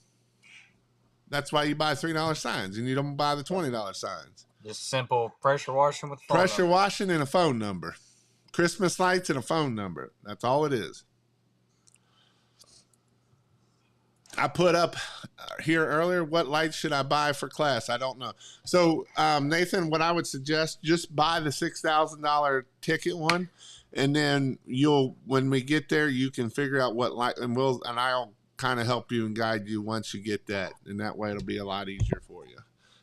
that's why you buy $3 signs and you don't buy the $20 signs. just simple pressure washing with phone Pressure number. washing and a phone number. Christmas lights and a phone number. That's all it is. I put up here earlier, what lights should I buy for class? I don't know. So, Nathan, what I would suggest, just buy the $6,000 ticket one. And then when we get there, you can figure out what light, and I'll kind of help you and guide you once you get that. And that way it'll be a lot easier for you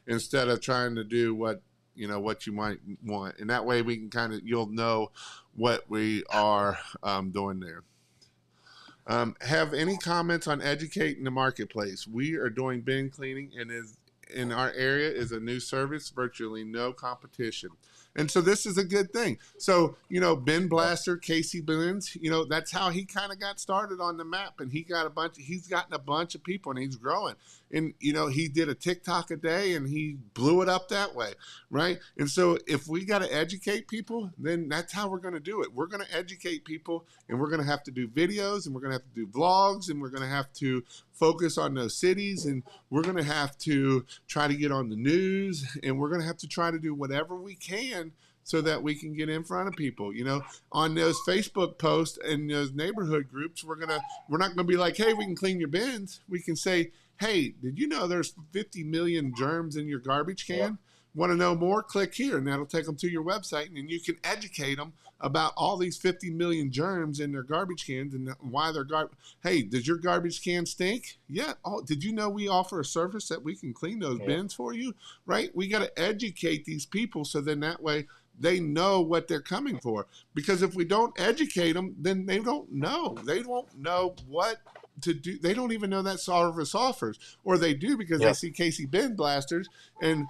instead of trying to do what you might want. And that way we can you'll know what we are doing there. Have any comments on educating the marketplace? We are doing bin cleaning and in our area is a new service, virtually no competition. And so this is a good thing. So, Ben Blaster, Casey Bins, that's how he kind of got started on the map. And he's gotten a bunch of people and he's growing. And, he did a TikTok a day and he blew it up that way. Right. And so if we got to educate people, then that's how we're going to do it. We're going to educate people and we're going to have to do videos and we're going to have to do vlogs and we're going to have to focus on those cities and we're going to have to try to get on the news and we're going to have to try to do whatever we can so that we can get in front of people. On those Facebook posts and those neighborhood groups, we're not going to be like, hey, we can clean your bins. We can say, hey, did you know there's 50 million germs in your garbage can? Yep. Want to know more? Click here, and that'll take them to your website, and then you can educate them about all these 50 million germs in their garbage cans and why they're Hey, does your garbage can stink? Yeah. Oh, did you know we offer a service that we can clean those bins for you? Right? We got to educate these people so then that way they know what they're coming for. Because if we don't educate them, then they don't know. They won't know what to do. They don't even know that service offers, or they do because they see Casey Bin Blasters and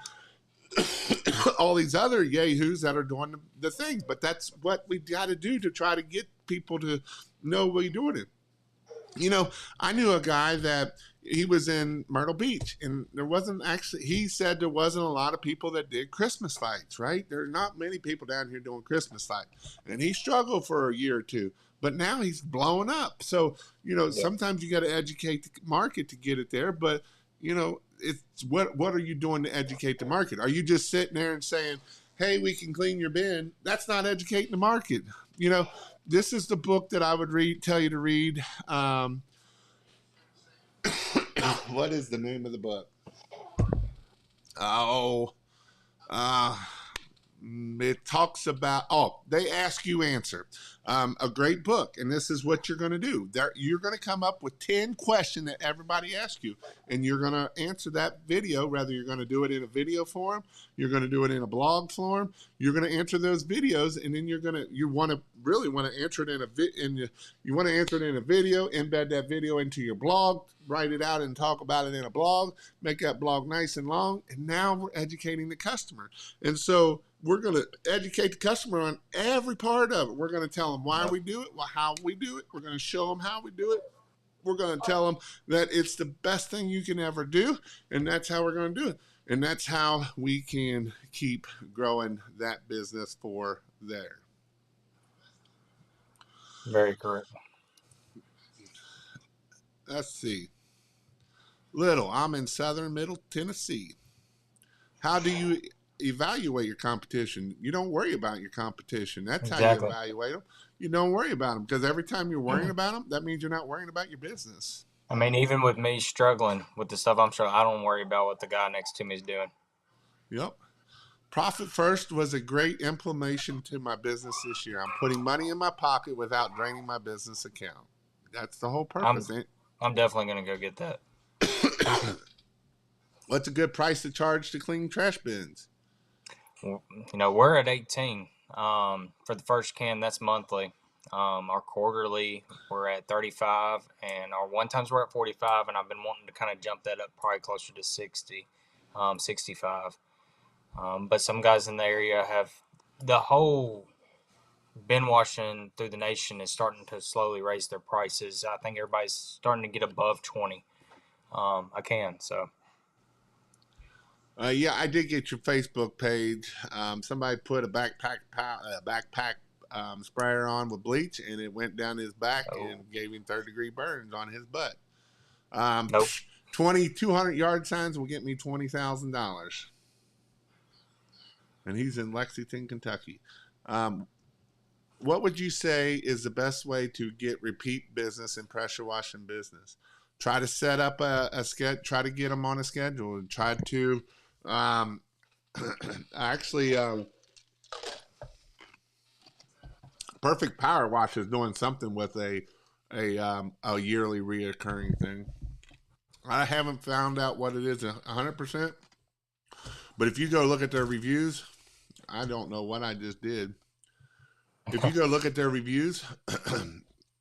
all these other yahoos that are doing the things. But that's what we got to do to try to get people to know we're doing it. You know, I knew a guy that he was in Myrtle Beach, and there wasn't actually, he said there wasn't a lot of people that did Christmas lights, right? There are not many people down here doing Christmas lights. And he struggled for a year or two, but now he's blowing up. So, you know, Yeah. sometimes you got to educate the market to get it there, but, you know, it's what are you doing to educate the market? Are you just sitting there and saying, hey, we can clean your bin? That's not educating the market. You know, this is the book that I would tell you to read. What is the name of the book? Oh, uh, it talks about, they ask you answer. A great book, and this is what you're going to do. You're going to come up with 10 questions that everybody asks you, and you're going to answer that video. Whether you're going to do it in a video form, you're going to do it in a blog form, you're going to answer those videos, and then you want to really want to answer it you want to answer it in a video, embed that video into your blog, write it out and talk about it in a blog, make that blog nice and long, and now we're educating the customer. And so we're going to educate the customer on every part of it. We're going to tell them why we do it, how we do it. We're going to show them how we do it. We're going to tell them that it's the best thing you can ever do, and that's how we're going to do it. And that's how we can keep growing that business for there. Very correct. Let's see. Little, I'm in southern middle Tennessee. How do you evaluate your competition? You don't worry about your competition. That's how you evaluate them. You don't worry about them, because every time you're worrying about them, that means you're not worrying about your business. I mean, even with me struggling with the stuff I'm struggling, I don't worry about what the guy next to me is doing. Yep. Profit First was a great implementation to my business this year. I'm putting money in my pocket without draining my business account. That's the whole purpose. I'm definitely going to go get that. What's a good price to charge to clean trash bins? You know, we're at 18 for the first can. That's monthly. Our quarterly, we're at 35, and our one times we're at 45, and I've been wanting to kind of jump that up probably closer to 60, 65. But some guys in the area have the whole bin washing through the nation is starting to slowly raise their prices. I think everybody's starting to get above 20 a can. So. Yeah, I did get your Facebook page. Somebody put a backpack sprayer on with bleach, and it went down his back and gave him third-degree burns on his butt. Nope. 200 yard signs will get me $20,000. And he's in Lexington, Kentucky. What would you say is the best way to get repeat business in pressure washing business? Try to set up a schedule. Try to get them on a schedule, and try to Perfect Power Wash is doing something with a yearly reoccurring thing. I haven't found out what it is 100%, but if you go look at their reviews, I don't know what I just did. If you go look at their reviews,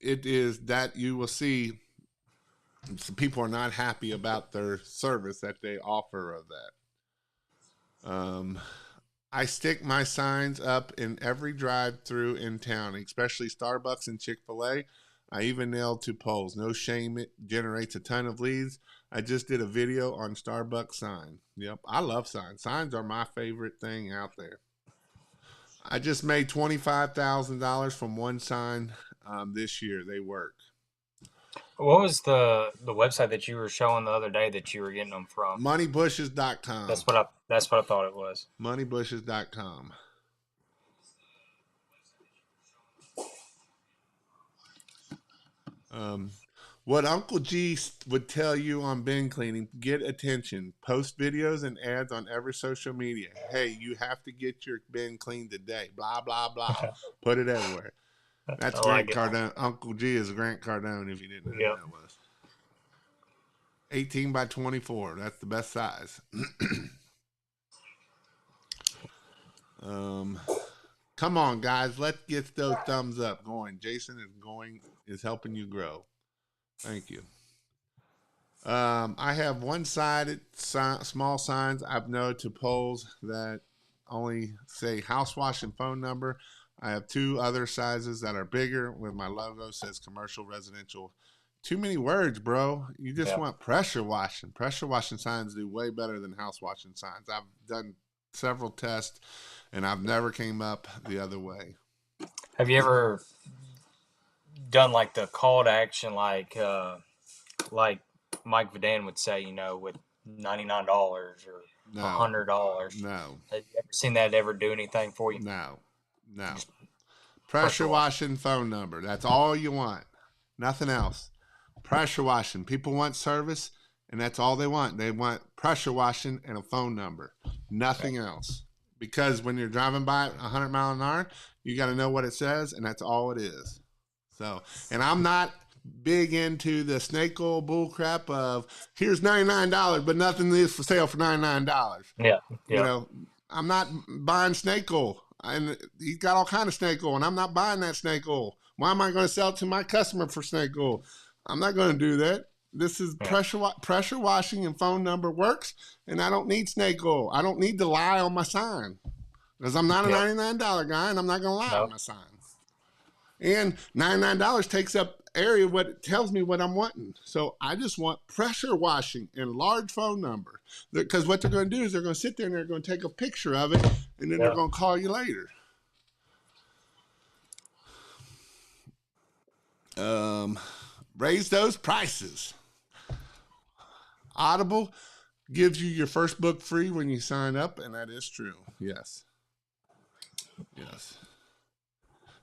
it is that you will see some people are not happy about their service that they offer of that. I stick my signs up in every drive-through in town, especially Starbucks and Chick-fil-A. I even nailed 2 poles. No shame, it generates a ton of leads. I just did a video on Starbucks sign. Yep, I love signs. Signs are my favorite thing out there. I just made $25,000 from one sign this year. They work. What was the website that you were showing the other day that you were getting them from? Moneybushes.com. That's what I thought it was. Moneybushes.com. What Uncle G would tell you on bin cleaning: get attention, post videos and ads on every social media. Hey, you have to get your bin cleaned today. Blah blah blah. Put it everywhere. That's Grant Cardone. Uncle G is Grant Cardone, if you didn't know who that was. 18 by 24. That's the best size. Come on, guys. Let's get those thumbs up going. Jason is helping you grow. Thank you. I have one-sided small signs I've noted to poles that only say house wash and phone number. I have two other sizes that are bigger with my logo says commercial residential. Too many words, bro. You just Yeah. want pressure washing. Pressure washing signs do way better than house washing signs. I've done several tests and I've never came up the other way. Have you ever done like the call to action, like Mike Vadan would say, with $99 or No, $100? no, Have you ever seen that ever do anything for you? no, no. Just pressure Pressure wash. washing phone number. That's all you want. Nothing else. Pressure washing. People want service, and that's all they want. They want pressure washing and a phone number. Okay. Nothing else. Because when you're driving by at 100 mile an hour, you got to know what it says, and that's all it is. So, and I'm not big into the snake oil bull crap of here's $99, but nothing is for sale for $99. Yeah. You Yeah. know, I'm not buying snake oil, and he's got all kind of snake oil, and I'm not buying that snake oil. Why am I going to sell it to my customer for snake oil? I'm not going to do that. This is Yeah. pressure washing and phone number works, and I don't need snake oil. I don't need to lie on my sign because I'm not a Yeah. $99 guy, and I'm not going to lie on No. my sign. And $99 takes up area what it tells me what I'm wanting. So I just want pressure washing and large phone number. Because what they're going to do is they're going to sit there and they're going to take a picture of it, and then they're Yeah. going to call you later. Um, Raise those prices. Audible gives you your first book free when you sign up, and that is true. Yes. Yes.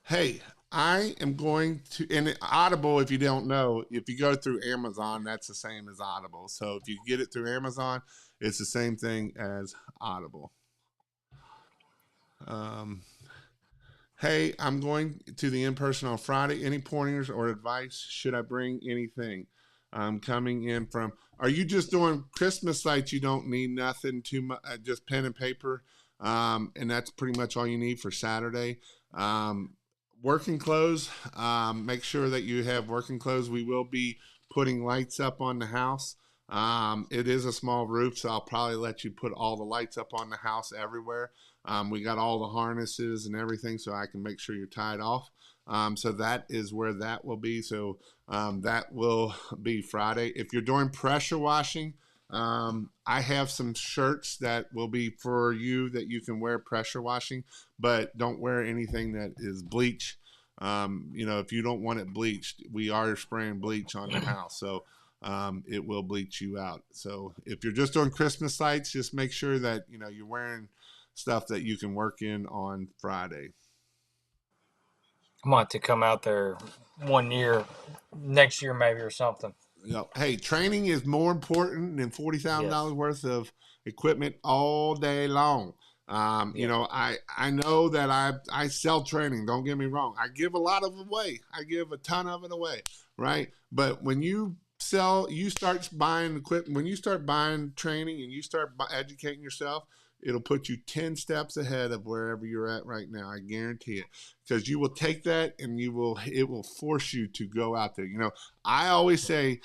Hey, I am going to, and Audible, if you don't know, if you go through Amazon, that's the same as Audible. So if you get it through Amazon, it's the same thing as Audible. Um, hey, I'm going to the in person on Friday. Any pointers or advice? Should I bring anything? I'm coming in from, are you just doing Christmas lights? You don't need nothing too much, just pen and paper. And that's pretty much all you need for Saturday. Um, Working clothes, make sure that you have working clothes. We will be putting lights up on the house. It is a small roof, so I'll probably let you put all the lights up on the house everywhere. We got all the harnesses and everything, so I can make sure you're tied off. So that is where that will be. So that will be Friday. If you're doing pressure washing, I have some shirts that will be for you that you can wear pressure washing, but don't wear anything that is bleach. If you don't want it bleached, we are spraying bleach on the house. So it will bleach you out. So if you're just doing Christmas lights, just make sure that, you're wearing stuff that you can work in on Friday. I want to come out there one year, next year maybe or something. Hey, training is more important than Yes. $40,000 worth of equipment all day long. Yeah. I know that I sell training. Don't get me wrong. I give a lot of it away. I give a ton of it away, right? But when you you start buying equipment. When you start buying training and you start educating yourself, it'll put you 10 steps ahead of wherever you're at right now. I guarantee it, because you will take that and it will force you to go out there. I always say,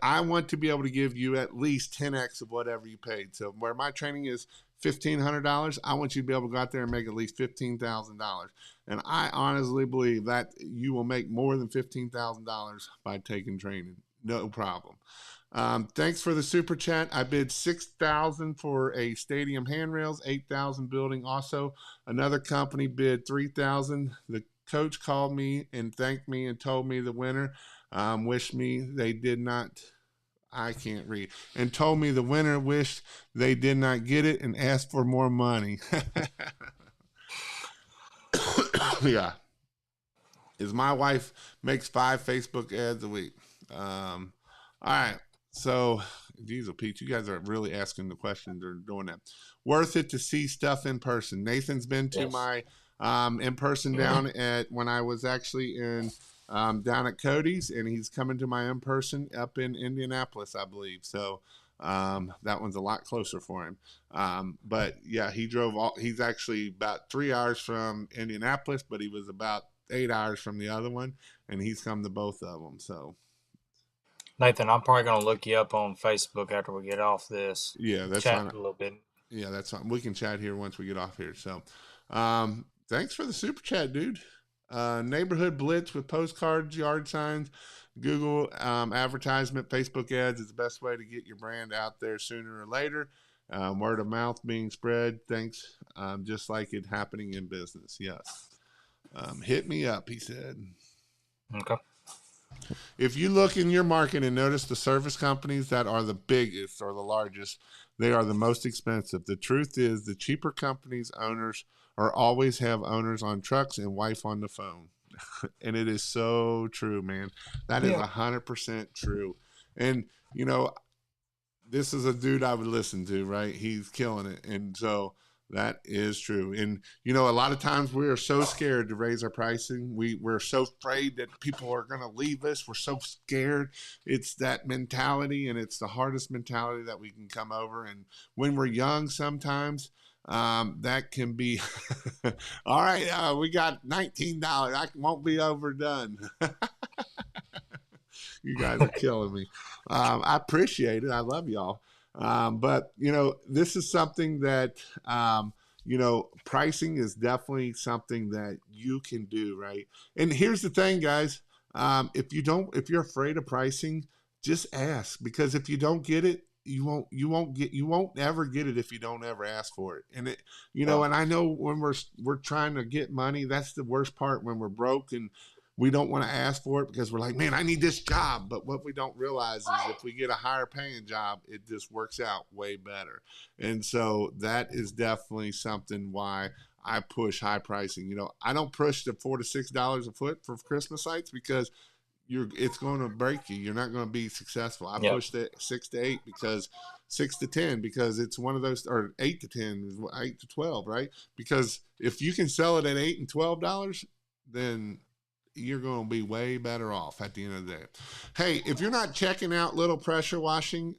I want to be able to give you at least 10x of whatever you paid. So where my training is $1,500, I want you to be able to go out there and make at least $15,000. And I honestly believe that you will make more than $15,000 by taking training. No problem. Thanks for the super chat. I bid 6,000 for a stadium handrails, 8,000 building. Also, another company bid 3,000. The coach called me and thanked me and told me the winner wished me they did not. I can't read. And told me the winner wished they did not get it and asked for more money. Yeah. Is my wife makes 5 Facebook ads a week. All right. So, geez, Pete, you guys are really asking the questions or doing that. Worth it to see stuff in person. Nathan's been to Yes. my in person down at when I was actually in down at Cody's, and he's coming to my in person up in Indianapolis, I believe. So that one's a lot closer for him. But yeah, he's actually about 3 hours from Indianapolis, but he was about 8 hours from the other one, and he's come to both of them. So Nathan, I'm probably gonna look you up on Facebook after we get off this. Yeah, that's Chat fine. a little bit. Yeah, that's fine. We can chat here once we get off here. So, thanks for the super chat, dude. Neighborhood blitz with postcards, yard signs, Google advertisement, Facebook ads is the best way to get your brand out there sooner or later. Word of mouth being spread. Thanks. Just like it happening in business. Yes. Hit me up, he said. Okay. If you look in your market and notice the service companies that are the biggest or the largest, they are the most expensive. The truth is, the cheaper companies' owners are always have owners on trucks and wife on the phone. And it is so true, man. That is Yeah. 100% true. And, you know, this is a dude I would listen to, right? He's killing it. And so that is true. And, you know, a lot of times we are so scared to raise our pricing. We're so afraid that people are going to leave us. We're so scared. It's that mentality, and it's the hardest mentality that we can come over. And when we're young, sometimes that can be, all right, we got $19. I won't be overdone. You guys are killing me. I appreciate it. I love y'all. But, you know, this is something that, you know, pricing is definitely something that you can do, right? And here's the thing, guys. If you're afraid of pricing, just ask, because if you don't get it, you won't ever get it if you don't ever ask for it. And it, you know, Yeah. and I know when we're trying to get money, that's the worst part, when we're broke and we don't want to ask for it because we're like, man, I need this job. But what we don't realize is if we get a higher paying job, it just works out way better. And so that is definitely something why I push high pricing. You know, I don't push the $4 to $6 a foot for Christmas lights because it's going to break you. You're not going to be successful. I Yep. push the 6 to 8 because 6 to 10 because it's one of those, or 8 to 10, 8 to 12, right? Because if you can sell it at $8 and $12, then you're going to be way better off at the end of the day. Hey, if you're not checking out Little Pressure Washing,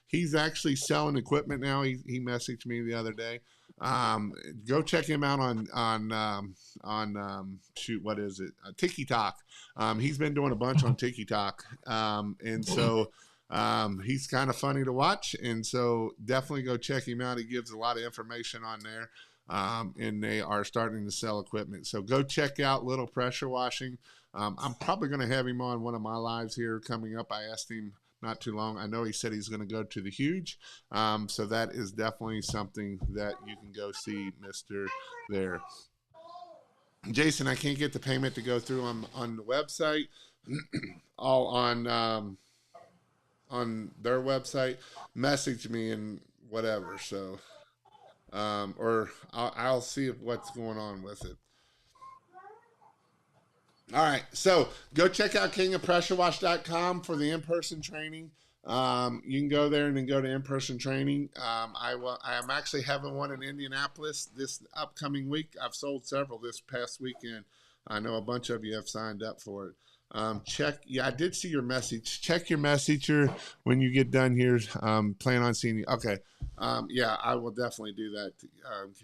he's actually selling equipment now. He messaged me the other day. Go check him out on shoot, what is it? TikTok. He's been doing a bunch on TikTok, and so he's kind of funny to watch. And so definitely go check him out. He gives a lot of information on there. And they are starting to sell equipment. So go check out Little Pressure Washing. I'm probably going to have him on one of my lives here coming up. I asked him not too long. I know he said he's going to go to the Huge. So that is definitely something that you can go see, Mr. there. Jason, I can't get the payment to go through on the website. All on their website. Message me and whatever. So or I'll see what's going on with it. All right, so go check out kingofpressurewash.com for the in-person training. You can go there and then go to in-person training. I am actually having one in Indianapolis this upcoming week. I've sold several this past weekend. I know a bunch of you have signed up for it. Yeah, I did see your message. Check your messenger when you get done here. Plan on seeing you. Okay. Yeah, I will definitely do that,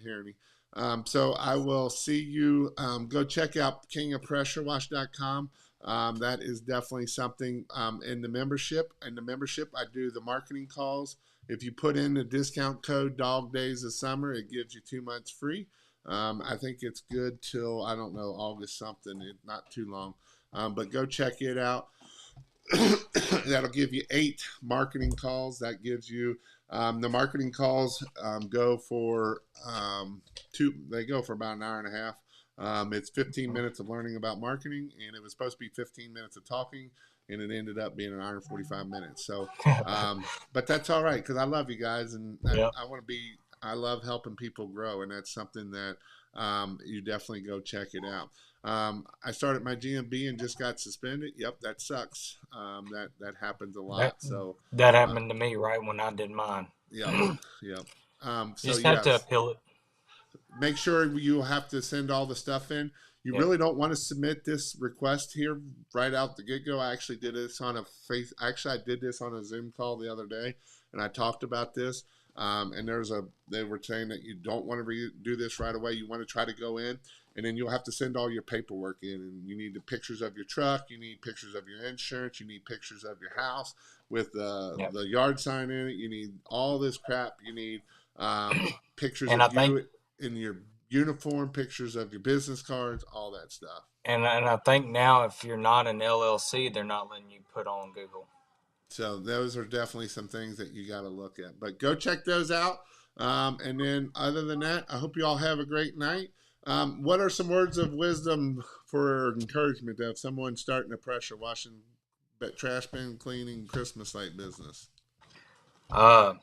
Kearney. So I will see you. Go check out kingofpressurewash.com. That is definitely something in the membership. In the membership, I do the marketing calls. If you put in the discount code Dog Days of Summer, it gives you 2 months free. I think it's good till, I don't know, August something. It's not too long. But go check it out. That'll give you 8 marketing calls. That gives you the marketing calls go for they go for about an hour and a half. It's 15 minutes of learning about marketing, and it was supposed to be 15 minutes of talking, and it ended up being an hour and 45 minutes. So, but that's all right because I love you guys, and Yep. I love helping people grow, and that's something that you definitely go check it out. I started my GMB and just got suspended. Yep, that sucks. That happens a That lot. So, that uh, happened to me right when I did mine. yep, yep. You So just have to yes, appeal it. make sure you have to send all the stuff in. You Yep. really don't want to submit this request here right out the get go. I actually did this on I did this on a Zoom call the other day, and I talked about this. And they were saying that you don't want to do this right away. You want to try to go in and then you'll have to send all your paperwork in, and you need the pictures of your truck, you need pictures of your insurance, you need pictures of your house with Yep. the yard sign in it, you need all this crap, you need pictures And of I think you in your uniform, pictures of your business cards, all that stuff. and I think now if you're not an LLC, they're not letting you put on Google. So those are definitely some things that you got to look at. But go check those out. And then other than that, I hope you all have a great night. What are some words of wisdom for encouragement of someone starting a pressure washing, trash bin cleaning, Christmas light business? Uh,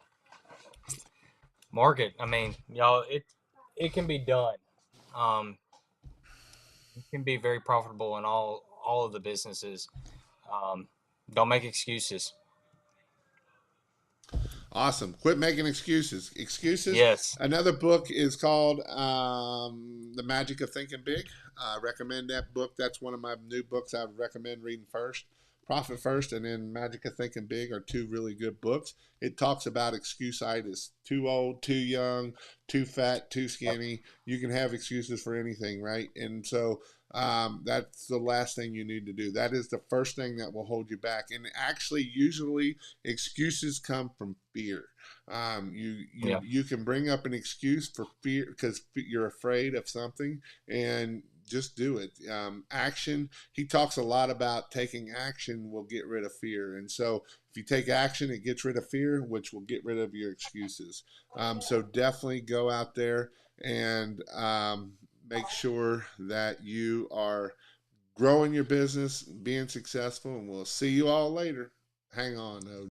Market. I mean, y'all, it can be done. Um, it can be very profitable in all of the businesses. Um, don't make excuses. Awesome. Quit making excuses. Excuses. Yes. Another book is called The Magic of Thinking Big. I recommend that book. That's one of my new books I would recommend reading first. Profit First and then Magic of Thinking Big are two really good books. It talks about excuse-itis. Too old, too young, too fat, too Yep. skinny. You can have excuses for anything, right? And so that's the last thing you need to do. That is the first thing that will hold you back. And actually, usually, excuses come from fear. Yeah. You can bring up an excuse for fear because you're afraid of something, and just do it. Action. He talks a lot about taking action will get rid of fear, and so if you take action, it gets rid of fear, which will get rid of your excuses. So definitely go out there and make sure that you are growing your business, being successful, and we'll see you all later. Hang on, though.